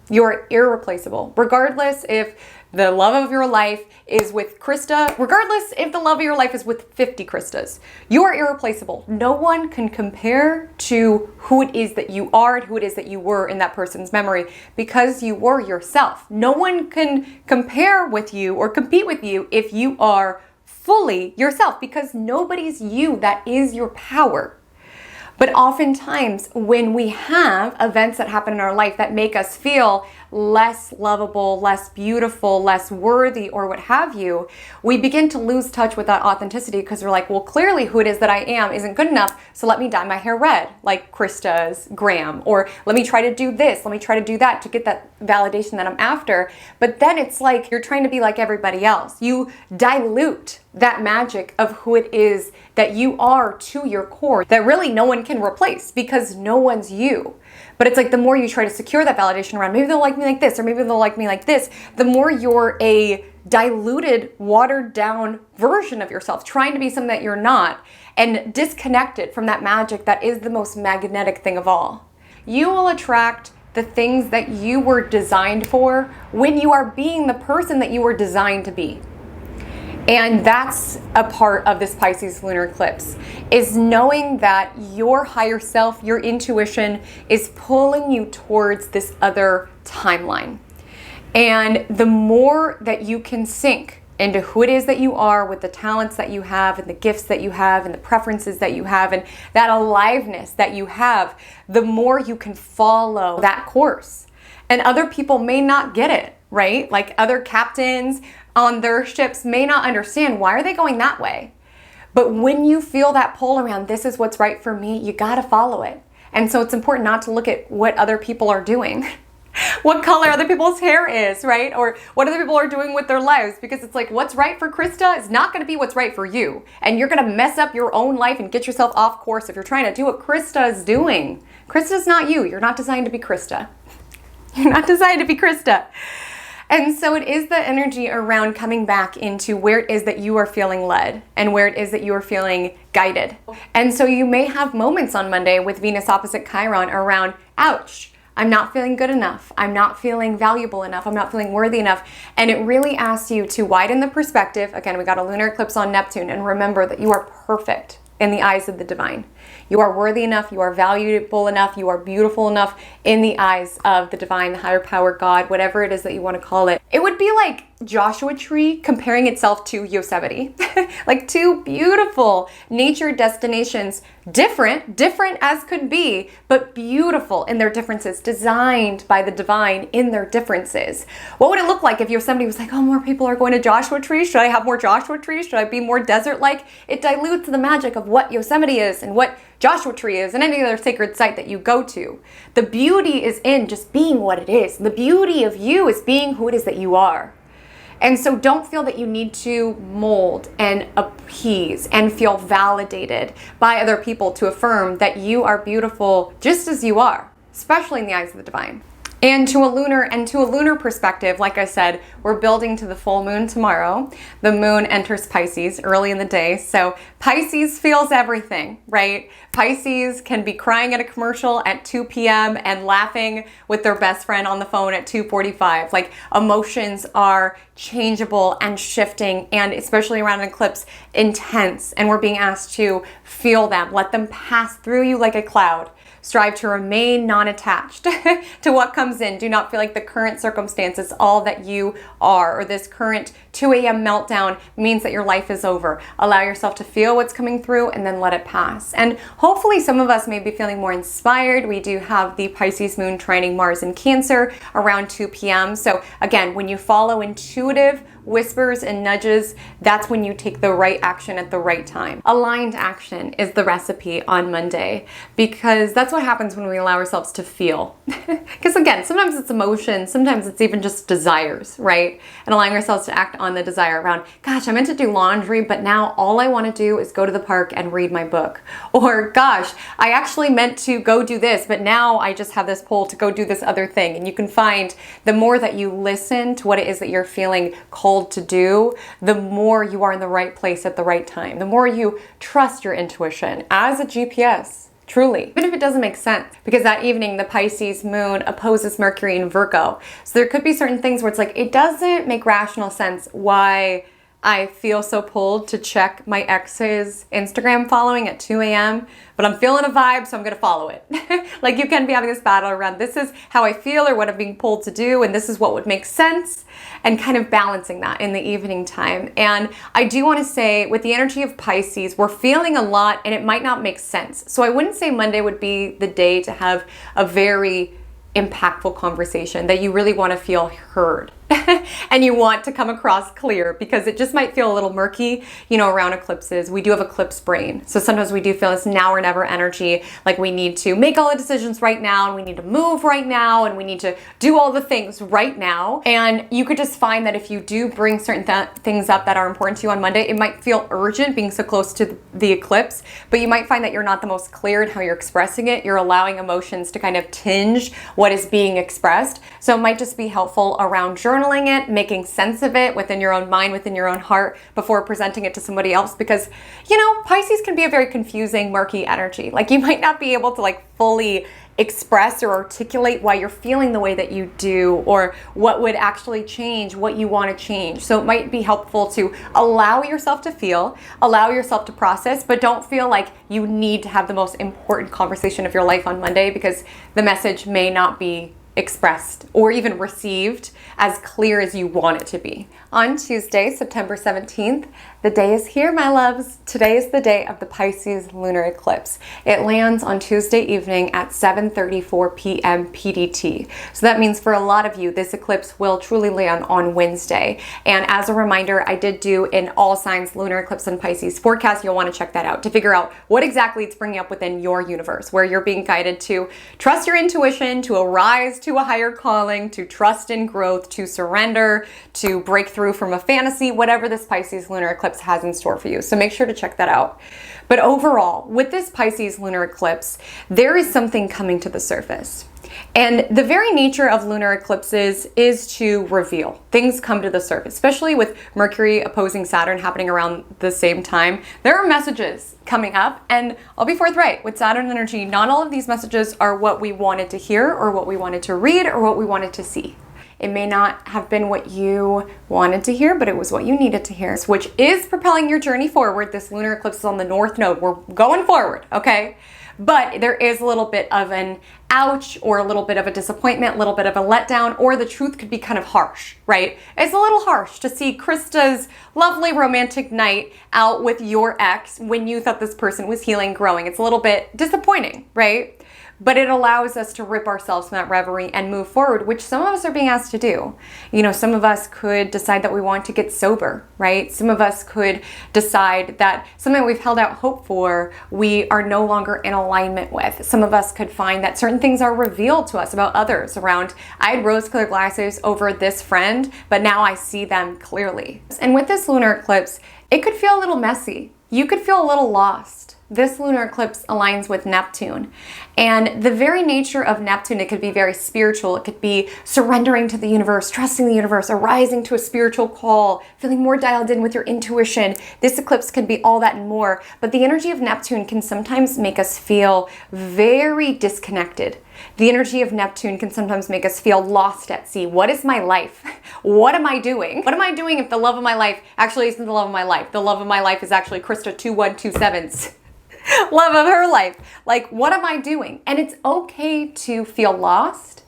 You are irreplaceable. Regardless if the love of your life is with Krista, regardless if the love of your life is with 50 Kristas, you are irreplaceable. No one can compare to who it is that you are and who it is that you were in that person's memory because you were yourself. No one can compare with you or compete with you if you are fully yourself because nobody's you. That is your power. But oftentimes when we have events that happen in our life that make us feel less lovable, less beautiful, less worthy, or what have you, we begin to lose touch with that authenticity because we're like, well, clearly who it is that I am isn't good enough, so let me dye my hair red like Krista's Graham, or let me try to do this, let me try to do that to get that validation that I'm after. But then it's like you're trying to be like everybody else. You dilute that magic of who it is that you are to your core that really no one can replace because no one's you. But it's like the more you try to secure that validation around, maybe they'll like me like this, or maybe they'll like me like this, the more you're a diluted, watered down version of yourself, trying to be something that you're not, and disconnected from that magic that is the most magnetic thing of all. You will attract the things that you were designed for when you are being the person that you were designed to be. And that's a part of this Pisces lunar eclipse, is knowing that your higher self, your intuition is pulling you towards this other timeline. And the more that you can sink into who it is that you are with the talents that you have and the gifts that you have and the preferences that you have and that aliveness that you have, the more you can follow that course. And other people may not get it, right? Like other captains on their ships may not understand why are they going that way. But when you feel that pull around, this is what's right for me, you gotta follow it. And so it's important not to look at what other people are doing. what color other people's hair is, right? Or what other people are doing with their lives, because it's like what's right for Krista is not going to be what's right for you. And you're going to mess up your own life and get yourself off course if you're trying to do what Krista is doing. Krista's not you. You're not designed to be Krista. You're not designed to be Krista. And so it is the energy around coming back into where it is that you are feeling led and where it is that you are feeling guided. And so you may have moments on Monday with Venus opposite Chiron around, ouch, I'm not feeling good enough. I'm not feeling valuable enough. I'm not feeling worthy enough. And it really asks you to widen the perspective. Again, we got a lunar eclipse on Neptune, and remember that you are perfect in the eyes of the divine. You are worthy enough, you are valuable enough, you are beautiful enough in the eyes of the divine, the higher power, God, whatever it is that you want to call it. It would be like Joshua Tree comparing itself to Yosemite. Like two beautiful nature destinations, different as could be, but beautiful in their differences, designed by the divine in their differences. What would it look like if Yosemite was like, oh, more people are going to Joshua Tree? Should I have more Joshua Trees? Should I be more desert-like? It dilutes the magic of what Yosemite is and what Joshua Tree is and any other sacred site that you go to. The beauty is in just being what it is. The beauty of you is being who it is that you are. And so don't feel that you need to mold and appease and feel validated by other people to affirm that you are beautiful just as you are, especially in the eyes of the divine. And to a lunar perspective, like I said, we're building to the full moon tomorrow. The moon enters Pisces early in the day. So Pisces feels everything, right? Pisces can be crying at a commercial at 2 p.m. and laughing with their best friend on the phone at 2:45. Like emotions are changeable and shifting, and especially around an eclipse, intense. And we're being asked to feel them, let them pass through you like a cloud. Strive to remain non-attached to what comes in. Do not feel like the current circumstance is all that you are, or this current 2 a.m. meltdown means that your life is over. Allow yourself to feel what's coming through and then let it pass. And hopefully some of us may be feeling more inspired. We do have the Pisces moon trining Mars in Cancer around 2 p.m. So again, when you follow intuitive whispers and nudges, that's when you take the right action at the right time. Aligned action is the recipe on Monday, because that's what happens when we allow ourselves to feel. Because again, sometimes it's emotion, sometimes it's even just desires, right? And allowing ourselves to act on the desire around, gosh, I meant to do laundry, but now all I want to do is go to the park and read my book. Or gosh, I actually meant to go do this, but now I just have this pull to go do this other thing. And you can find the more that you listen to what it is that you're feeling called to do, the more you are in the right place at the right time. The more you trust your intuition as a GPS. Truly, even if it doesn't make sense, because that evening the Pisces moon opposes Mercury in Virgo. So there could be certain things where it's like, it doesn't make rational sense why I feel so pulled to check my ex's Instagram following at 2 a.m., but I'm feeling a vibe, so I'm gonna follow it. Like you can be having this battle around, this is how I feel or what I'm being pulled to do, and this is what would make sense, and kind of balancing that in the evening time. And I do wanna say, with the energy of Pisces, we're feeling a lot and it might not make sense. So I wouldn't say Monday would be the day to have a very impactful conversation that you really wanna feel heard. And you want to come across clear, because it just might feel a little murky, you know, around eclipses. We do have eclipse brain. So sometimes we do feel this now or never energy, like we need to make all the decisions right now, and we need to move right now, and we need to do all the things right now. And you could just find that if you do bring certain things up that are important to you on Monday, it might feel urgent being so close to the eclipse, but you might find that you're not the most clear in how you're expressing it. You're allowing emotions to kind of tinge what is being expressed. So it might just be helpful around journaling it, making sense of it within your own mind, within your own heart, before presenting it to somebody else. Because, you know, Pisces can be a very confusing, murky energy. Like you might not be able to like fully express or articulate why you're feeling the way that you do, or what would actually change what you want to change. So it might be helpful to allow yourself to feel, allow yourself to process, but don't feel like you need to have the most important conversation of your life on Monday, because the message may not be expressed or even received as clear as you want it to be. On Tuesday, September 17th, the day is here, my loves. Today is the day of the Pisces lunar eclipse. It lands on Tuesday evening at 7:34 p.m. PDT. So that means for a lot of you, this eclipse will truly land on Wednesday. And as a reminder, I did do an all signs lunar eclipse in Pisces forecast. You'll want to check that out to figure out what exactly it's bringing up within your universe, where you're being guided to trust your intuition, to arise to a higher calling, to trust in growth, to surrender, to break through from a fantasy, whatever this Pisces lunar eclipse has in store for you. So make sure to check that out. But overall, with this Pisces lunar eclipse, there is something coming to the surface. And the very nature of lunar eclipses is to reveal. Things come to the surface, especially with Mercury opposing Saturn happening around the same time. There are messages coming up, and I'll be forthright, with Saturn energy, not all of these messages are what we wanted to hear or what we wanted to read or what we wanted to see. It may not have been what you wanted to hear, but it was what you needed to hear, which is propelling your journey forward. This lunar eclipse is on the North Node. We're going forward, okay? But there is a little bit of an ouch or a little bit of a disappointment, a little bit of a letdown, or the truth could be kind of harsh, right? It's a little harsh to see Krista's lovely romantic night out with your ex when you thought this person was healing, growing. It's a little bit disappointing, right? But it allows us to rip ourselves from that reverie and move forward, which some of us are being asked to do. You know, some of us could decide that we want to get sober, right? Some of us could decide that something we've held out hope for, we are no longer in alignment with. Some of us could find that certain things are revealed to us about others around, I had rose-colored glasses over this friend, but now I see them clearly. And with this lunar eclipse, it could feel a little messy. You could feel a little lost. This lunar eclipse aligns with Neptune. And the very nature of Neptune, it could be very spiritual. It could be surrendering to the universe, trusting the universe, arising to a spiritual call, feeling more dialed in with your intuition. This eclipse can be all that and more. But the energy of Neptune can sometimes make us feel very disconnected. The energy of Neptune can sometimes make us feel lost at sea. What is my life? What am I doing? What am I doing if the love of my life actually isn't the love of my life? The love of my life is actually Krista 2127's love of her life. Like, what am I doing? And it's okay to feel lost.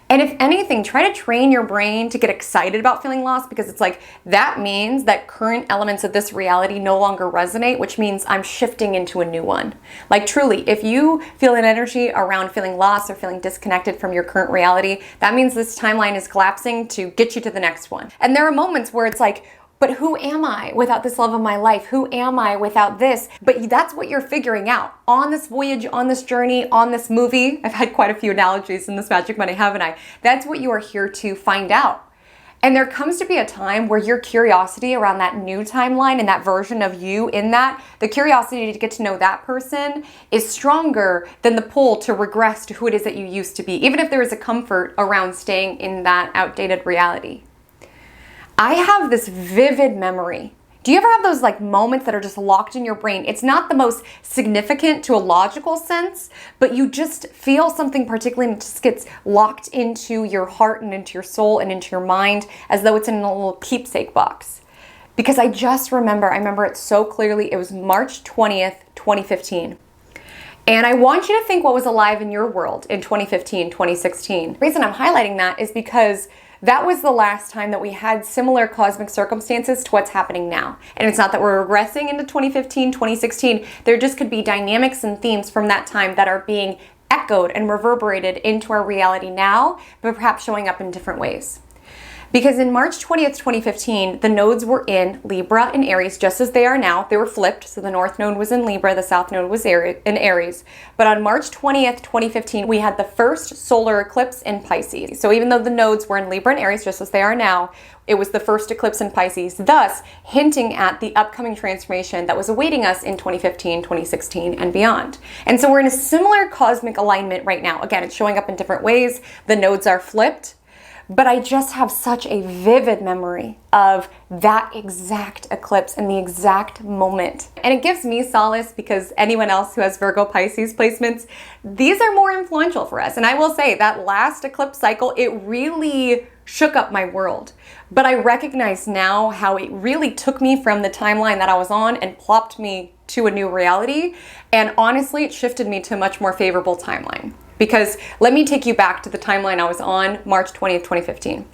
And if anything, try to train your brain to get excited about feeling lost, because it's like, that means that current elements of this reality no longer resonate, which means I'm shifting into a new one. Like, truly, if you feel an energy around feeling lost or feeling disconnected from your current reality, that means this timeline is collapsing to get you to the next one. And there are moments where it's like, but who am I without this love of my life? Who am I without this? But that's what you're figuring out on this voyage, on this journey, on this movie. I've had quite a few analogies in this Magic Monday, haven't I? That's what you are here to find out. And there comes to be a time where your curiosity around that new timeline and that version of you in that, the curiosity to get to know that person is stronger than the pull to regress to who it is that you used to be, even if there is a comfort around staying in that outdated reality. I have this vivid memory. Do you ever have those like moments that are just locked in your brain? It's not the most significant to a logical sense, but you just feel something particularly and it just gets locked into your heart and into your soul and into your mind as though it's in a little keepsake box. Because I remember it so clearly. It was March 20th, 2015. And I want you to think what was alive in your world in 2015, 2016. The reason I'm highlighting that is because that was the last time that we had similar cosmic circumstances to what's happening now. And it's not that we're regressing into 2015, 2016. There just could be dynamics and themes from that time that are being echoed and reverberated into our reality now, but perhaps showing up in different ways. Because in March 20th, 2015, the nodes were in Libra and Aries, just as they are now. They were flipped, so the North Node was in Libra, the South Node was in Aries. But on March 20th, 2015, we had the first solar eclipse in Pisces. So even though the nodes were in Libra and Aries, just as they are now, it was the first eclipse in Pisces, thus hinting at the upcoming transformation that was awaiting us in 2015, 2016, and beyond. And so we're in a similar cosmic alignment right now. Again, it's showing up in different ways. The nodes are flipped. But I just have such a vivid memory of that exact eclipse and the exact moment. And it gives me solace because anyone else who has Virgo Pisces placements, these are more influential for us. And I will say that last eclipse cycle, it really shook up my world. But I recognize now how it really took me from the timeline that I was on and plopped me to a new reality. And honestly, it shifted me to a much more favorable timeline. Because let me take you back to the timeline I was on, March 20th, 2015.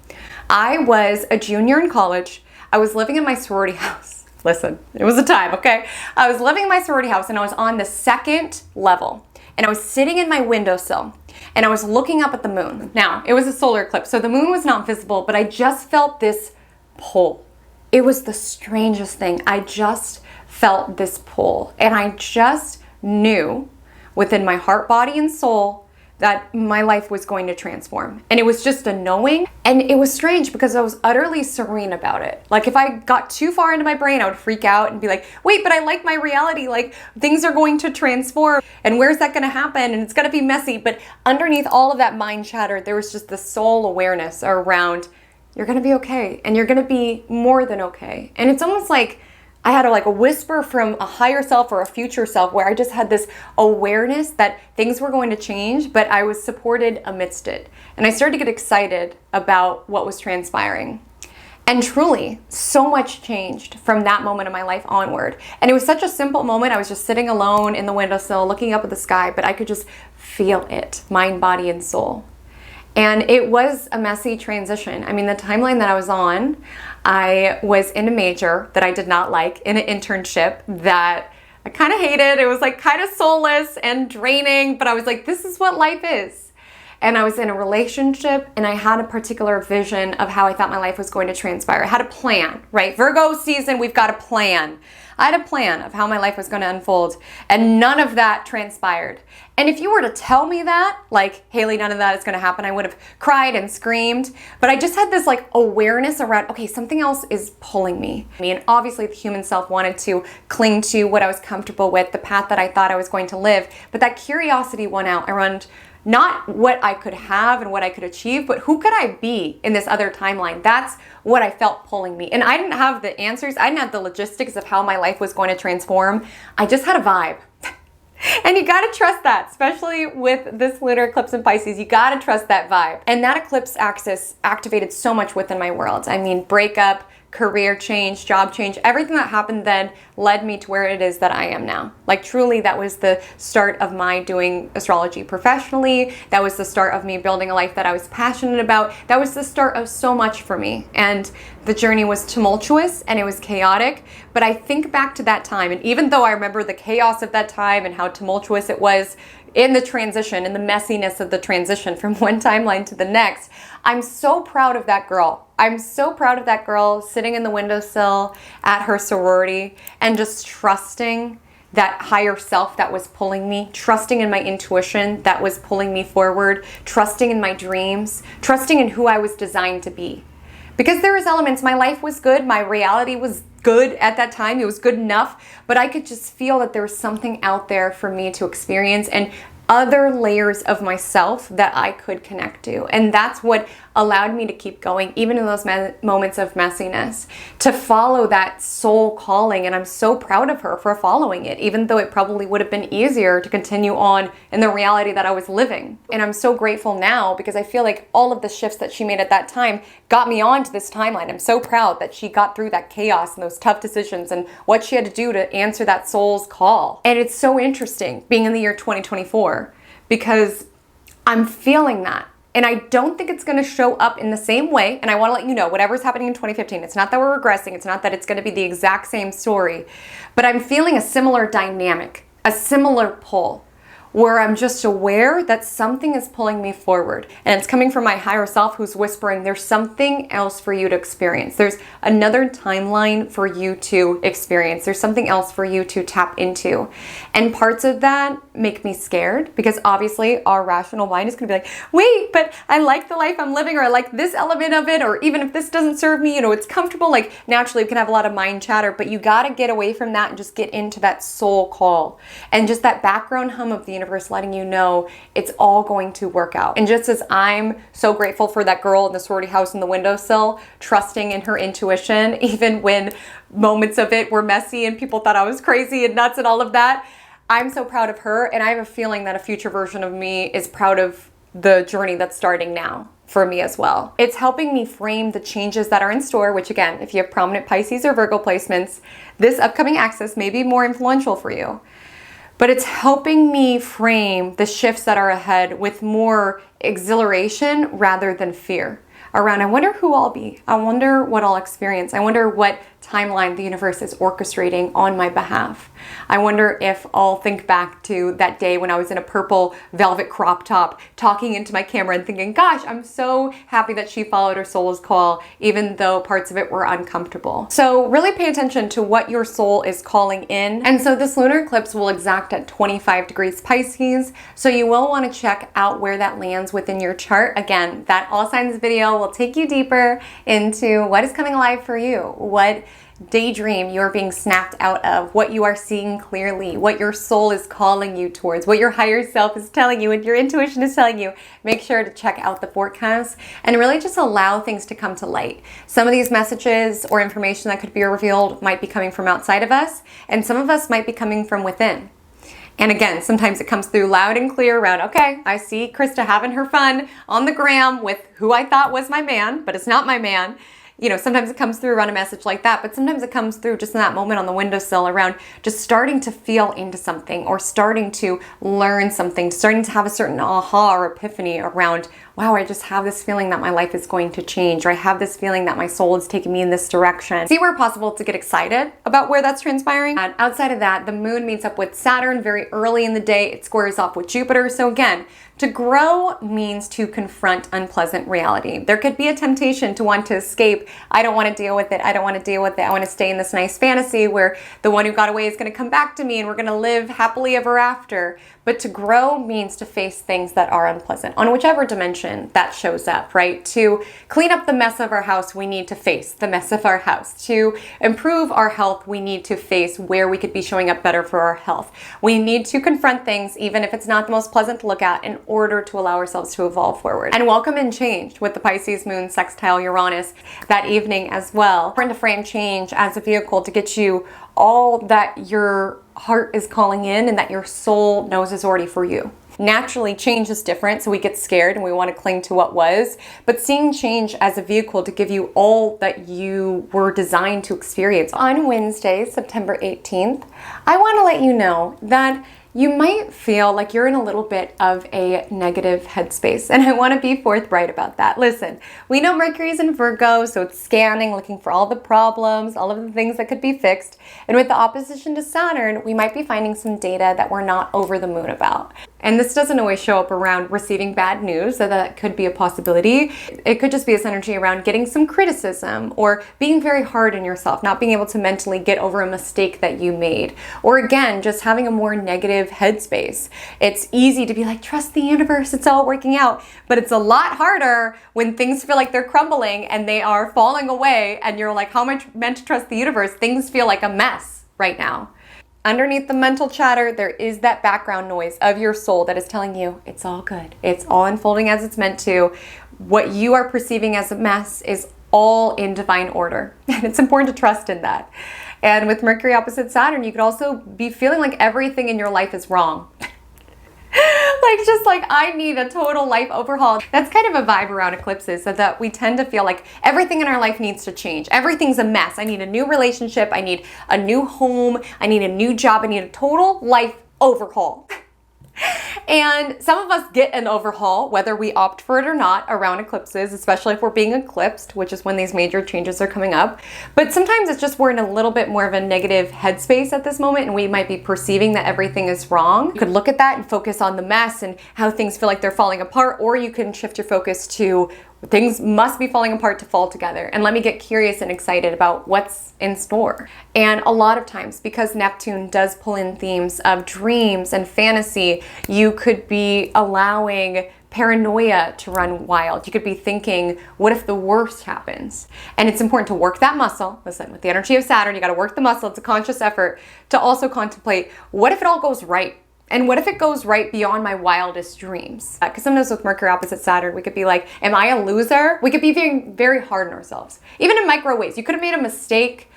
I was a junior in college. I was living in my sorority house. Listen, it was a time, okay? I was living in my sorority house and I was on the second level. And I was sitting in my windowsill and I was looking up at the moon. Now, it was a solar eclipse, so the moon was not visible, but I just felt this pull. It was the strangest thing. I just felt this pull. And I just knew within my heart, body, and soul that my life was going to transform. And it was just a knowing. And it was strange because I was utterly serene about it. Like if I got too far into my brain, I would freak out and be like, wait, but I like my reality. Like things are going to transform. And where's that going to happen? And it's going to be messy. But underneath all of that mind chatter, there was just the soul awareness around, you're going to be okay. And you're going to be more than okay. And it's almost like I had a whisper from a higher self or a future self where I just had this awareness that things were going to change, but I was supported amidst it. And I started to get excited about what was transpiring. And truly, so much changed from that moment in my life onward. And it was such a simple moment. I was just sitting alone in the windowsill, looking up at the sky, but I could just feel it, mind, body, and soul. And it was a messy transition. I mean, the timeline that I was on, I was in a major that I did not like, in an internship that I kind of hated. It was like kind of soulless and draining, but I was like, this is what life is. And I was in a relationship and I had a particular vision of how I thought my life was going to transpire. I had a plan, right? Virgo season, we've got a plan. I had a plan of how my life was going to unfold, and none of that transpired. And if you were to tell me that, like, Haley, none of that is going to happen, I would have cried and screamed. But I just had this awareness around, okay, something else is pulling me. I mean, obviously the human self wanted to cling to what I was comfortable with, the path that I thought I was going to live. But that curiosity won out around not what I could have and what I could achieve, but who could I be in this other timeline? That's what I felt pulling me. And I didn't have the answers. I didn't have the logistics of how my life was going to transform. I just had a vibe. And you gotta trust that, especially with this lunar eclipse in Pisces. You gotta trust that vibe. And that eclipse axis activated so much within my world. I mean, breakup, career change, job change, everything that happened then led me to where it is that I am now. Like truly, that was the start of my doing astrology professionally. That was the start of me building a life that I was passionate about. That was the start of so much for me. And the journey was tumultuous and it was chaotic, but I think back to that time, and even though I remember the chaos of that time and how tumultuous it was in the transition, in the messiness of the transition from one timeline to the next, I'm so proud of that girl. I'm so proud of that girl sitting in the windowsill at her sorority and just trusting that higher self that was pulling me, trusting in my intuition that was pulling me forward, trusting in my dreams, trusting in who I was designed to be. Because there was elements, my life was good, my reality was good at that time, it was good enough, but I could just feel that there was something out there for me to experience and other layers of myself that I could connect to. And that's what allowed me to keep going, even in those moments of messiness, to follow that soul calling. And I'm so proud of her for following it, even though it probably would have been easier to continue on in the reality that I was living. And I'm so grateful now because I feel like all of the shifts that she made at that time got me onto this timeline. I'm so proud that she got through that chaos and those tough decisions and what she had to do to answer that soul's call. And it's so interesting being in the year 2024 because I'm feeling that. And I don't think it's going to show up in the same way. And I want to let you know, whatever's happening in 2015, it's not that we're regressing. It's not that it's going to be the exact same story. But I'm feeling a similar dynamic, a similar pull, where I'm just aware that something is pulling me forward. And it's coming from my higher self who's whispering, there's something else for you to experience. There's another timeline for you to experience. There's something else for you to tap into. And parts of that make me scared because obviously our rational mind is going to be like, wait, but I like the life I'm living, or I like this element of it, or even if this doesn't serve me, it's comfortable. Like naturally we can have a lot of mind chatter, but you got to get away from that and just get into that soul call and just that background hum of the universe letting you know it's all going to work out. And just as I'm so grateful for that girl in the sorority house in the windowsill, trusting in her intuition, even when moments of it were messy and people thought I was crazy and nuts and all of that, I'm so proud of her. And I have a feeling that a future version of me is proud of the journey that's starting now for me as well. It's helping me frame the changes that are in store, which again, if you have prominent Pisces or Virgo placements, this upcoming axis may be more influential for you. But it's helping me frame the shifts that are ahead with more exhilaration rather than fear around, I wonder who I'll be. I wonder what I'll experience. I wonder what timeline the universe is orchestrating on my behalf. I wonder if I'll think back to that day when I was in a purple velvet crop top talking into my camera and thinking, gosh, I'm so happy that she followed her soul's call, even though parts of it were uncomfortable. So really pay attention to what your soul is calling in. And so this lunar eclipse will exact at 25 degrees Pisces. So you will want to check out where that lands within your chart. Again, that all signs video will take you deeper into what is coming alive for you, what daydream you're being snapped out of, what you are seeing clearly, what your soul is calling you towards, what your higher self is telling you and your intuition is telling you. Make sure to check out the forecast and really just allow things to come to light. Some of these messages or information that could be revealed might be coming from outside of us, and some of us might be coming from within. And again, sometimes it comes through loud and clear around, okay, I see Krista having her fun on the gram with who I thought was my man, but it's not my man. You know, sometimes it comes through around a message like that, but sometimes it comes through just in that moment on the windowsill around just starting to feel into something or starting to learn something, starting to have a certain aha or epiphany around, wow, I just have this feeling that my life is going to change, or I have this feeling that my soul is taking me in this direction. See where possible to get excited about where that's transpiring. And outside of that, the moon meets up with Saturn very early in the day. It squares off with Jupiter. So again, to grow means to confront unpleasant reality. There could be a temptation to want to escape. I don't want to deal with it. I don't want to deal with it. I want to stay in this nice fantasy where the one who got away is going to come back to me and we're going to live happily ever after. But to grow means to face things that are unpleasant on whichever dimension that shows up, right? To clean up the mess of our house, we need to face the mess of our house. To improve our health, we need to face where we could be showing up better for our health. We need to confront things, even if it's not the most pleasant to look at, in order to allow ourselves to evolve forward. And welcome in change with the Pisces moon sextile Uranus that evening as well. We're going to frame change as a vehicle to get you all that your heart is calling in and that your soul knows is already for you. Naturally, change is different, so we get scared and we want to cling to what was, but seeing change as a vehicle to give you all that you were designed to experience. On Wednesday, September 18th, I want to let you know that you might feel like you're in a little bit of a negative headspace, and I want to be forthright about that. Listen, we know Mercury's in Virgo, so it's scanning, looking for all the problems, all of the things that could be fixed, and with the opposition to Saturn, we might be finding some data that we're not over the moon about. And this doesn't always show up around receiving bad news, so that could be a possibility. It could just be this energy around getting some criticism or being very hard on yourself, not being able to mentally get over a mistake that you made. Or again, just having a more negative headspace. It's easy to be like, trust the universe, it's all working out. But it's a lot harder when things feel like they're crumbling and they are falling away and you're like, how am I meant to trust the universe? Things feel like a mess right now. Underneath the mental chatter, there is that background noise of your soul that is telling you it's all good. It's all unfolding as it's meant to. What you are perceiving as a mess is all in divine order. And it's important to trust in that. And with Mercury opposite Saturn, you could also be feeling like everything in your life is wrong. Like I need a total life overhaul. That's kind of a vibe around eclipses, so that we tend to feel like everything in our life needs to change. Everything's a mess. I need a new relationship. I need a new home. I need a new job. I need a total life overhaul. And some of us get an overhaul, whether we opt for it or not, around eclipses, especially if we're being eclipsed, which is when these major changes are coming up. But sometimes it's just we're in a little bit more of a negative headspace at this moment, and we might be perceiving that everything is wrong. You could look at that and focus on the mess and how things feel like they're falling apart, or you can shift your focus to things must be falling apart to fall together. And let me get curious and excited about what's in store. And a lot of times, because Neptune does pull in themes of dreams and fantasy, you could be allowing paranoia to run wild. You could be thinking, what if the worst happens? And it's important to work that muscle. Listen, with the energy of Saturn, you got to work the muscle. It's a conscious effort to also contemplate, what if it all goes right? And what if it goes right beyond my wildest dreams? Because sometimes with Mercury opposite Saturn, we could be like, am I a loser? We could be being very hard on ourselves. Even in micro ways. You could have made a mistake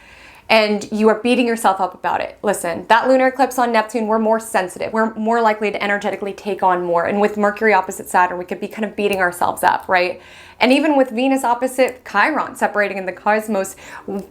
and you are beating yourself up about it. Listen, that lunar eclipse on Neptune, we're more sensitive. We're more likely to energetically take on more. And with Mercury opposite Saturn, we could be kind of beating ourselves up, right? And even with Venus opposite Chiron, separating in the cosmos,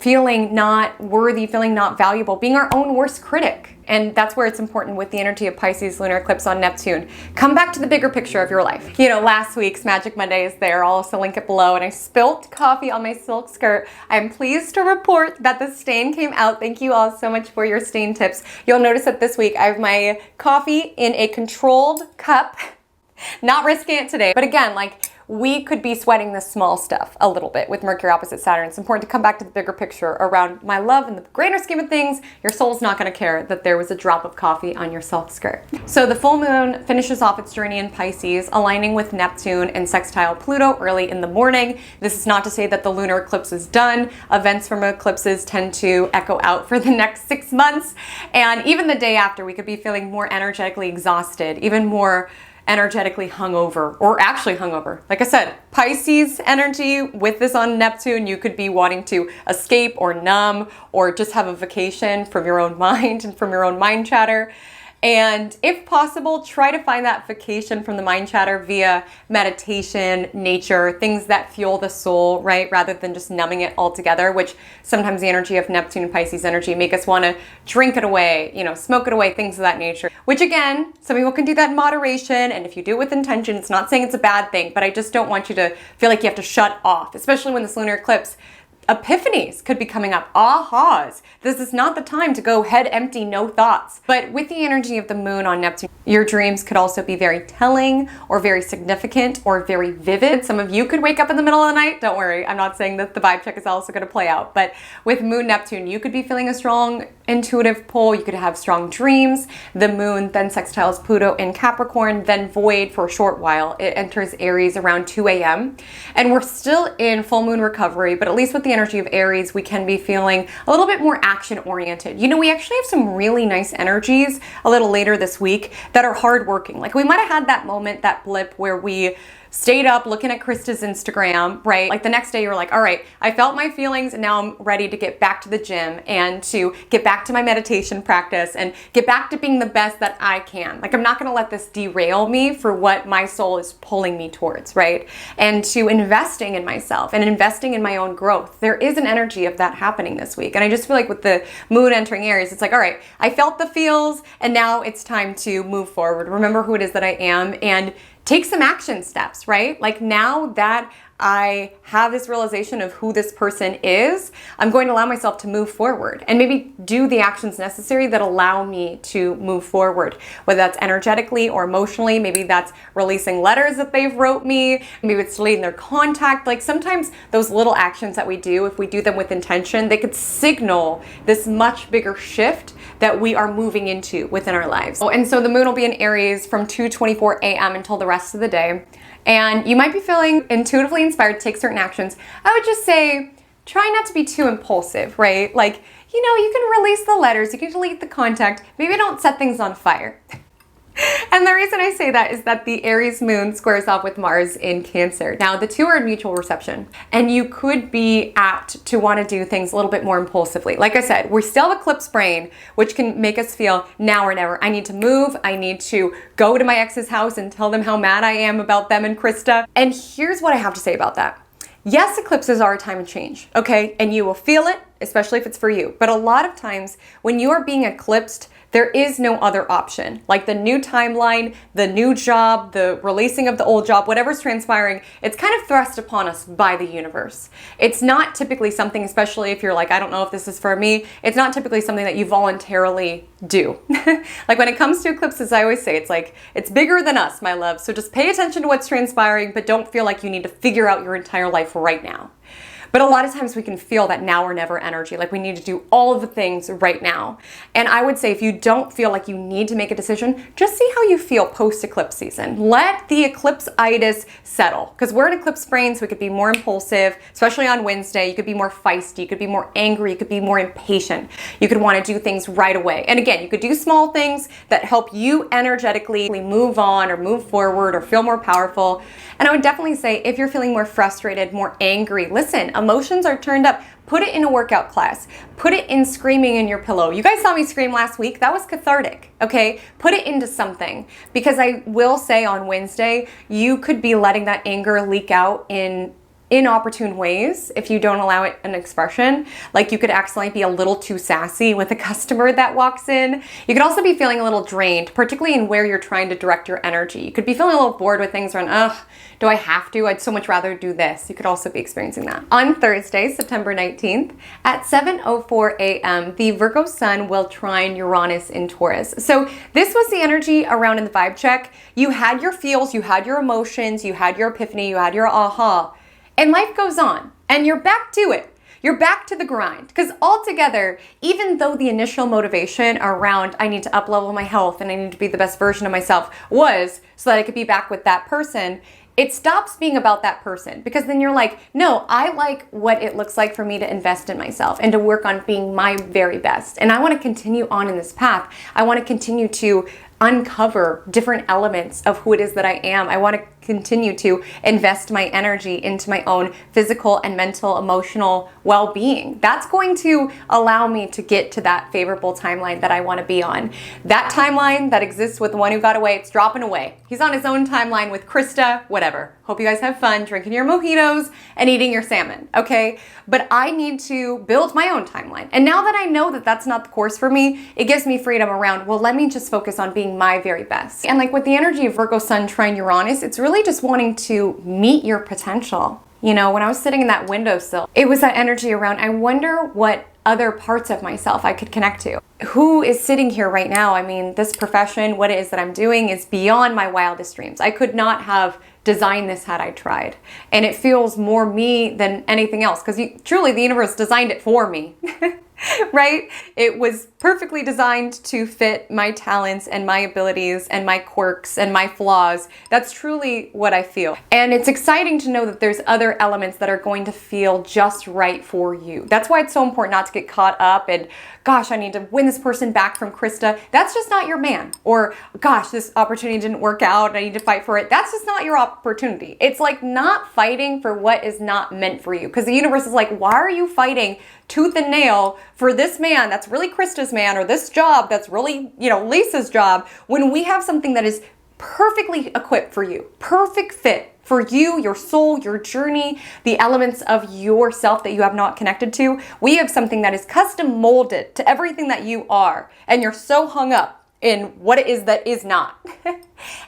feeling not worthy, feeling not valuable, being our own worst critic. And that's where it's important with the energy of Pisces lunar eclipse on Neptune. Come back to the bigger picture of your life. You know, last week's Magic Monday is there. I'll also link it below. And I spilt coffee on my silk skirt. I'm pleased to report that the stain came out. Thank you all so much for your stain tips. You'll notice that this week I have my coffee in a controlled cup. Not risking it today. But again, like, we could be sweating the small stuff a little bit with Mercury opposite Saturn. It's important to come back to the bigger picture around my love and the greater scheme of things. Your soul's not going to care that there was a drop of coffee on your silk skirt. So the full moon finishes off its journey in Pisces, aligning with Neptune and sextile Pluto early in the morning. This is not to say that the lunar eclipse is done. Events from eclipses tend to echo out for the next 6 months. And even the day after, we could be feeling more energetically exhausted, even more energetically hungover, or actually hungover. Like I said, Pisces energy with this on Neptune, you could be wanting to escape or numb or just have a vacation from your own mind and from your own mind chatter. And if possible, try to find that vacation from the mind chatter via meditation, nature, things that fuel the soul, right? Rather than just numbing it altogether, which sometimes the energy of Neptune and Pisces energy make us want to drink it away, you know, smoke it away, things of that nature. Which again, some people can do that in moderation. And if you do it with intention, it's not saying it's a bad thing, but I just don't want you to feel like you have to shut off, especially when this lunar eclipse, epiphanies could be coming up, ahas. This is not the time to go head empty, no thoughts. But with the energy of the moon on Neptune, your dreams could also be very telling or very significant or very vivid. Some of you could wake up in the middle of the night. Don't worry, I'm not saying that the vibe check is also going to play out. But with moon Neptune, you could be feeling a strong intuitive pull. You could have strong dreams. The moon then sextiles Pluto in Capricorn, then void for a short while. It enters Aries around 2 a.m. And we're still in full moon recovery, but at least with the energy of Aries, we can be feeling a little bit more action oriented. You know, we actually have some really nice energies a little later this week that are hardworking. Like, we might have had that moment, that blip where we stayed up looking at Krista's Instagram, right? Like the next day you were like, all right, I felt my feelings and now I'm ready to get back to the gym and to get back to my meditation practice and get back to being the best that I can. Like, I'm not going to let this derail me for what my soul is pulling me towards, right? And to investing in myself and investing in my own growth. There is an energy of that happening this week. And I just feel like with the moon entering Aries, it's like, all right, I felt the feels and now it's time to move forward. Remember who it is that I am and take some action steps, right? Like, now that I have this realization of who this person is, I'm going to allow myself to move forward and maybe do the actions necessary that allow me to move forward, whether that's energetically or emotionally. Maybe that's releasing letters that they've wrote me. Maybe it's deleting their contact. Like, sometimes those little actions that we do, if we do them with intention, they could signal this much bigger shift that we are moving into within our lives. And so the moon will be in Aries from 2:24 a.m. until the rest of the day. And you might be feeling intuitively inspired to take certain actions. I would just say, try not to be too impulsive, right? Like, you know, you can release the letters, you can delete the contact, maybe don't set things on fire. And the reason I say that is that the Aries moon squares off with Mars in Cancer. Now, the two are in mutual reception, and you could be apt to want to do things a little bit more impulsively. Like I said, we still have eclipse brain, which can make us feel now or never. I need to move. I need to go to my ex's house and tell them how mad I am about them and Krista. And here's what I have to say about that. Yes, eclipses are a time of change, okay? And you will feel it, especially if it's for you. But a lot of times when you are being eclipsed, there is no other option. Like the new timeline, the new job, the releasing of the old job, whatever's transpiring, it's kind of thrust upon us by the universe. It's not typically something, especially if you're like, I don't know if this is for me, it's not typically something that you voluntarily do. Like when it comes to eclipses, I always say it's like, it's bigger than us, my love. So just pay attention to what's transpiring, but don't feel like you need to figure out your entire life right now. But a lot of times we can feel that now or never energy, like we need to do all of the things right now. And I would say if you don't feel like you need to make a decision, just see how you feel post-eclipse season. Let the eclipse-itis settle, because we're in eclipse brain, so we could be more impulsive, especially on Wednesday. You could be more feisty, you could be more angry, you could be more impatient. You could want to do things right away. And again, you could do small things that help you energetically move on or move forward or feel more powerful. And I would definitely say if you're feeling more frustrated, more angry, listen, emotions are turned up. Put it in a workout class. Put it in screaming in your pillow. You guys saw me scream last week. That was cathartic, okay? Put it into something. Because I will say on Wednesday, you could be letting that anger leak out in inopportune ways if you don't allow it an expression. Like you could accidentally be a little too sassy with a customer that walks in. You could also be feeling a little drained, particularly in where you're trying to direct your energy. You could be feeling a little bored with things around, ugh, do I have to? I'd so much rather do this. You could also be experiencing that. On Thursday, September 19th at 7:04 a.m., the Virgo sun will trine Uranus in Taurus. So this was the energy around in the vibe check. You had your feels, you had your emotions, you had your epiphany, you had your aha. And life goes on, and you're back to it. You're back to the grind. Because altogether, even though the initial motivation around I need to up-level my health and I need to be the best version of myself was so that I could be back with that person, it stops being about that person. Because then you're like, no, I like what it looks like for me to invest in myself and to work on being my very best. And I want to continue on in this path. I want to continue to uncover different elements of who it is that I am. I want to continue to invest my energy into my own physical and mental, emotional well-being. That's going to allow me to get to that favorable timeline that I want to be on. That timeline that exists with the one who got away, it's dropping away. He's on his own timeline with Krista, whatever. Hope you guys have fun drinking your mojitos and eating your salmon, okay? But I need to build my own timeline. And now that I know that that's not the course for me, it gives me freedom around, well, let me just focus on being my very best. And like with the energy of Virgo Sun trine Uranus, it's really just wanting to meet your potential. You know, when I was sitting in that windowsill, it was that energy around, I wonder what other parts of myself I could connect to. Who is sitting here right now? I mean, this profession, what it is that I'm doing is beyond my wildest dreams. I could not have designed this had I tried. And it feels more me than anything else because truly the universe designed it for me. Right? It was perfectly designed to fit my talents and my abilities and my quirks and my flaws. That's truly what I feel. And it's exciting to know that there's other elements that are going to feel just right for you. That's why it's so important not to get caught up and, gosh, I need to win this person back from Krista. That's just not your man. Or, gosh, this opportunity didn't work out. I need to fight for it. That's just not your opportunity. It's like not fighting for what is not meant for you. Because the universe is like, why are you fighting tooth and nail for this man that's really Krista's man or this job that's really, Lisa's job when we have something that is perfectly equipped for you, perfect fit for you, your soul, your journey, the elements of yourself that you have not connected to. We have something that is custom molded to everything that you are, and you're so hung up in what it is that is not.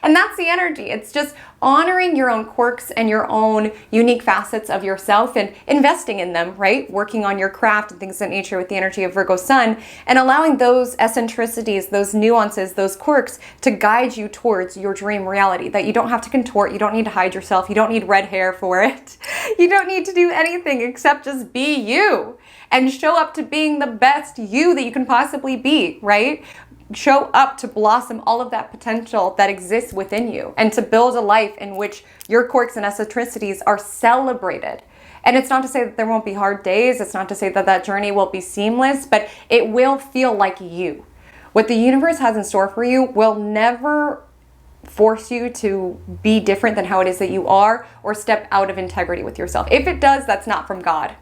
And that's the energy. It's just honoring your own quirks and your own unique facets of yourself and investing in them, right? Working on your craft and things of that nature with the energy of Virgo Sun and allowing those eccentricities, those nuances, those quirks to guide you towards your dream reality that you don't have to contort. You don't need to hide yourself. You don't need red hair for it. You don't need to do anything except just be you and show up to being the best you that you can possibly be, right? Show up to blossom all of that potential that exists within you and to build a life in which your quirks and eccentricities are celebrated. And it's not to say that there won't be hard days. It's not to say that that journey will be seamless, but it will feel like you. What the universe has in store for you will never force you to be different than how it is that you are or step out of integrity with yourself. If it does, that's not from God.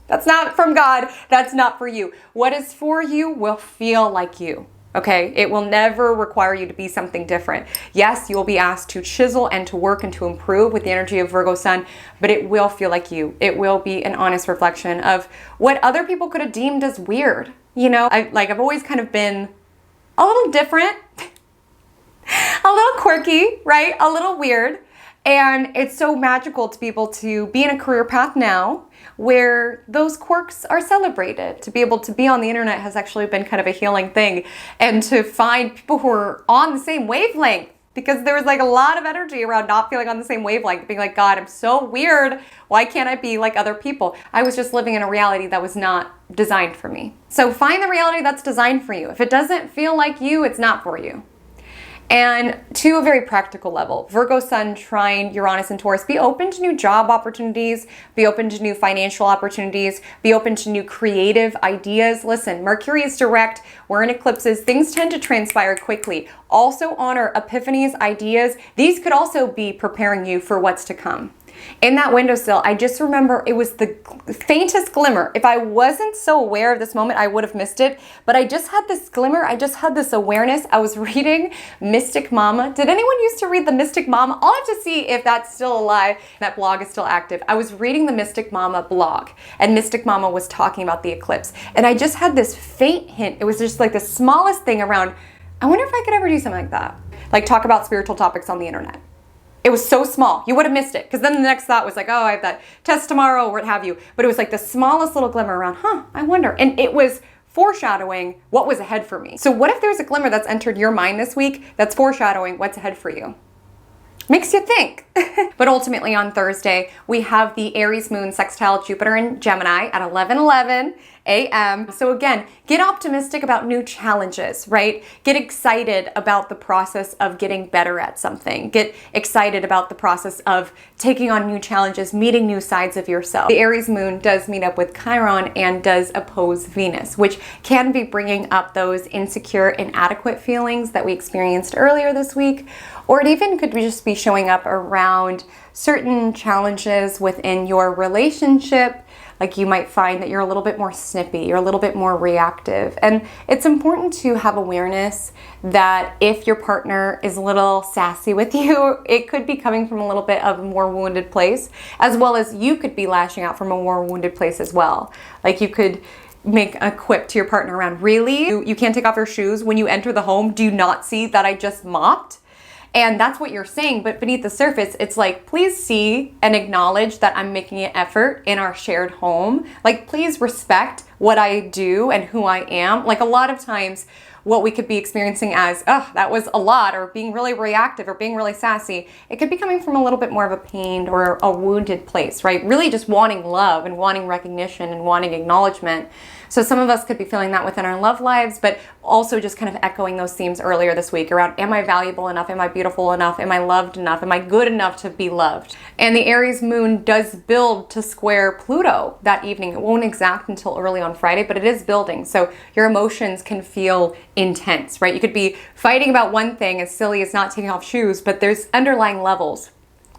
That's not from God. That's not for you. What is for you will feel like you. Okay, it will never require you to be something different. Yes, you will be asked to chisel and to work and to improve with the energy of Virgo Sun, but it will feel like you. It will be an honest reflection of what other people could have deemed as weird. I've always kind of been a little different, a little quirky, right? A little weird. And it's so magical to be able to be in a career path now where those quirks are celebrated. To be able to be on the internet has actually been kind of a healing thing. And to find people who are on the same wavelength, because there was like a lot of energy around not feeling on the same wavelength, being like, God, I'm so weird. Why can't I be like other people? I was just living in a reality that was not designed for me. So find the reality that's designed for you. If it doesn't feel like you, it's not for you. And to a very practical level, Virgo Sun trine Uranus and Taurus, be open to new job opportunities, be open to new financial opportunities, be open to new creative ideas. Listen, Mercury is direct, we're in eclipses, things tend to transpire quickly. Also honor epiphanies, ideas. These could also be preparing you for what's to come. In that windowsill, I just remember it was the faintest glimmer. If I wasn't so aware of this moment, I would have missed it. But I just had this glimmer. I just had this awareness. I was reading Mystic Mama. Did anyone used to read the Mystic Mama? I'll have to see if that's still alive. That blog is still active. I was reading the Mystic Mama blog, and Mystic Mama was talking about the eclipse. And I just had this faint hint. It was just like the smallest thing around, I wonder if I could ever do something like that. Like talk about spiritual topics on the internet. It was so small. You would have missed it. Because then the next thought was like, oh, I have that test tomorrow or what have you. But it was like the smallest little glimmer around, I wonder. And it was foreshadowing what was ahead for me. So what if there's a glimmer that's entered your mind this week that's foreshadowing what's ahead for you? Makes you think. But ultimately on Thursday, we have the Aries moon sextile Jupiter in Gemini at 11:11 a.m. So again, get optimistic about new challenges, right? Get excited about the process of getting better at something. Get excited about the process of taking on new challenges, meeting new sides of yourself. The Aries moon does meet up with Chiron and does oppose Venus, which can be bringing up those insecure, inadequate feelings that we experienced earlier this week. Or it even could just be showing up around certain challenges within your relationship. Like you might find that you're a little bit more snippy, you're a little bit more reactive. And it's important to have awareness that if your partner is a little sassy with you, it could be coming from a little bit of a more wounded place, as well as you could be lashing out from a more wounded place as well. Like you could make a quip to your partner around, really? You can't take off your shoes when you enter the home? Do you not see that I just mopped? And that's what you're saying, but beneath the surface, it's like, please see and acknowledge that I'm making an effort in our shared home. Like, please respect what I do and who I am. Like a lot of times, what we could be experiencing as, oh, that was a lot, or being really reactive or being really sassy, it could be coming from a little bit more of a pained or a wounded place, right? Really just wanting love and wanting recognition and wanting acknowledgement. So some of us could be feeling that within our love lives, but also just kind of echoing those themes earlier this week around, am I valuable enough? Am I beautiful enough? Am I loved enough? Am I good enough to be loved? And the Aries moon does build to square Pluto that evening. It won't exact until early on Friday, but it is building. So your emotions can feel intense, right? You could be fighting about one thing as silly as not taking off shoes, but there's underlying levels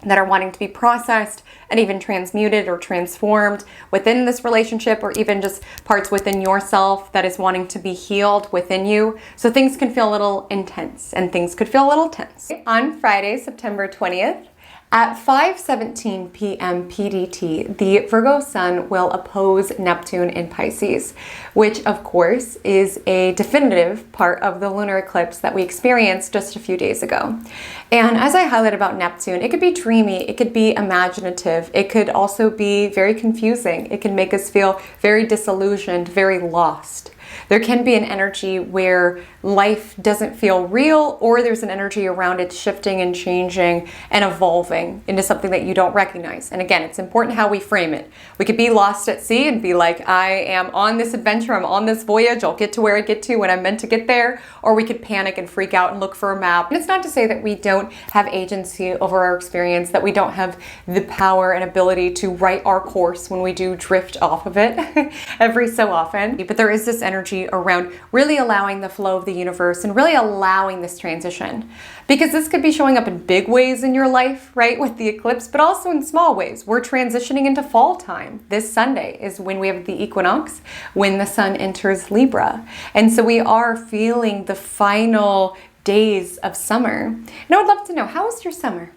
that are wanting to be processed and even transmuted or transformed within this relationship, or even just parts within yourself that is wanting to be healed within you. So things can feel a little intense and things could feel a little tense. On Friday, September 20th, at 5:17 p.m. PDT, the Virgo sun will oppose Neptune in Pisces, which of course is a definitive part of the lunar eclipse that we experienced just a few days ago. And as I highlighted about Neptune, it could be dreamy, it could be imaginative, it could also be very confusing. It can make us feel very disillusioned, very lost. There can be an energy where life doesn't feel real, or there's an energy around it shifting and changing and evolving into something that you don't recognize. And again, it's important how we frame it. We could be lost at sea and be like, I am on this adventure, I'm on this voyage, I'll get to where I get to when I'm meant to get there. Or we could panic and freak out and look for a map. And it's not to say that we don't have agency over our experience, that we don't have the power and ability to write our course when we do drift off of it every so often. But there is this energy around really allowing the flow of the universe and really allowing this transition, because this could be showing up in big ways in your life, right, with the eclipse, but also in small ways. We're transitioning into fall time. This Sunday is when we have the equinox, when the sun enters Libra, and so we are feeling the final days of summer. And I would love to know, how was your summer?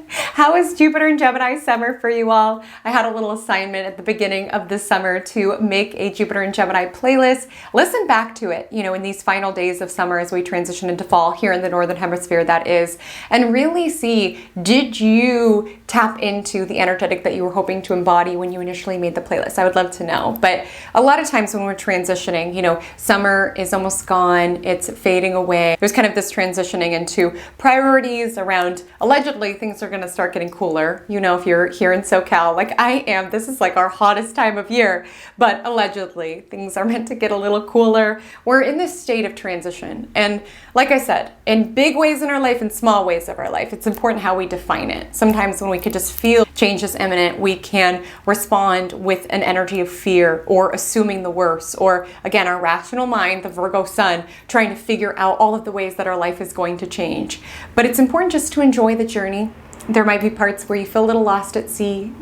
How is Jupiter and Gemini summer for you all? I had a little assignment at the beginning of the summer to make a Jupiter and Gemini playlist. Listen back to it, in these final days of summer as we transition into fall here in the Northern Hemisphere, that is, and really see, did you tap into the energetic that you were hoping to embody when you initially made the playlist? I would love to know. But a lot of times when we're transitioning, summer is almost gone, it's fading away. There's kind of this transitioning into priorities around, allegedly, things are going to start getting cooler. If you're here in SoCal, like I am, this is like our hottest time of year, but allegedly things are meant to get a little cooler. We're in this state of transition. And like I said, in big ways in our life and small ways of our life, it's important how we define it. Sometimes when we could just feel change is imminent, we can respond with an energy of fear or assuming the worst, or again, our rational mind, the Virgo sun, trying to figure out all of the ways that our life is going to change. But it's important just to enjoy the journey, There might be parts where you feel a little lost at sea.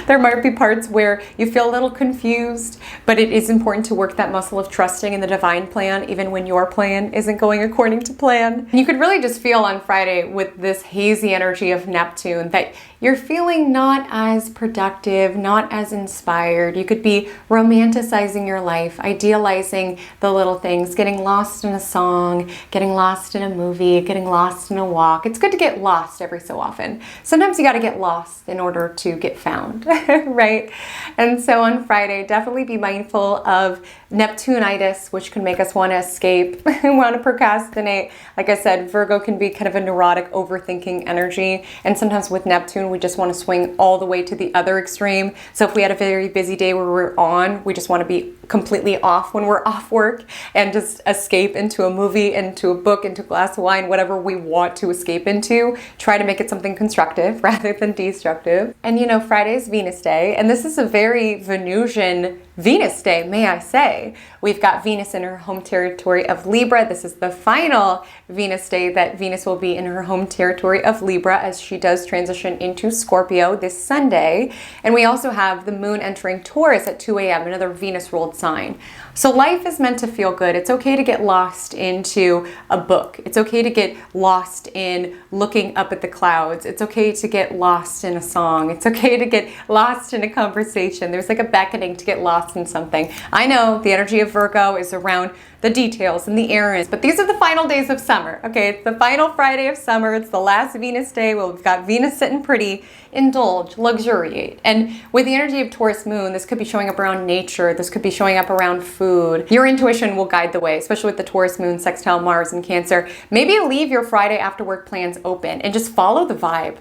There might be parts where you feel a little confused, but it is important to work that muscle of trusting in the divine plan, even when your plan isn't going according to plan. You could really just feel on Friday with this hazy energy of Neptune that you're feeling not as productive, not as inspired. You could be romanticizing your life, idealizing the little things, getting lost in a song, getting lost in a movie, getting lost in a walk. It's good to get lost every so often. Sometimes you got to get lost in order to get found, right? And so on Friday, definitely be mindful of Neptunitis, which can make us want to escape, want to procrastinate. Like I said, Virgo can be kind of a neurotic, overthinking energy. And sometimes with Neptune, we just want to swing all the way to the other extreme. So if we had a very busy day where we're on, we just want to be completely off when we're off work and just escape into a movie, into a book, into a glass of wine, whatever we want to escape into. Try to make it something constructive rather than destructive. And you know, Friday's Venus Day, and this is a very Venusian Venus Day, may I say. We've got Venus in her home territory of Libra. This is the final Venus Day that Venus will be in her home territory of Libra as she does transition into Scorpio this Sunday. And we also have the moon entering Taurus at 2 a.m., another Venus-ruled sign. So life is meant to feel good. It's okay to get lost into a book. It's okay to get lost in looking up at the clouds. It's okay to get lost in a song. It's okay to get lost in a conversation. There's like a beckoning to get lost in something. I know the energy of Virgo is around the details and the errands, but these are the final days of summer, okay? It's the final Friday of summer. It's the last Venus day. Well, we've got Venus sitting pretty. Indulge, luxuriate. And with the energy of Taurus moon, this could be showing up around nature. This could be showing up around food. Your intuition will guide the way, especially with the Taurus moon, sextile Mars and Cancer. Maybe leave your Friday after work plans open and just follow the vibe.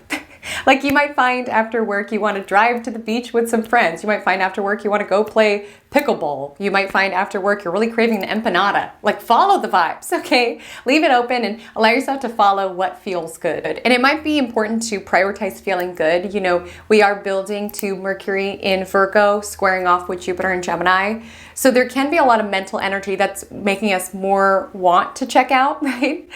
Like you might find after work you want to drive to the beach with some friends. You might find after work you want to go play pickleball. You might find after work you're really craving an empanada. Like follow the vibes, okay? Leave it open and allow yourself to follow what feels good. And it might be important to prioritize feeling good. You know, we are building to Mercury in Virgo, squaring off with Jupiter in Gemini. So there can be a lot of mental energy that's making us more want to check out, right?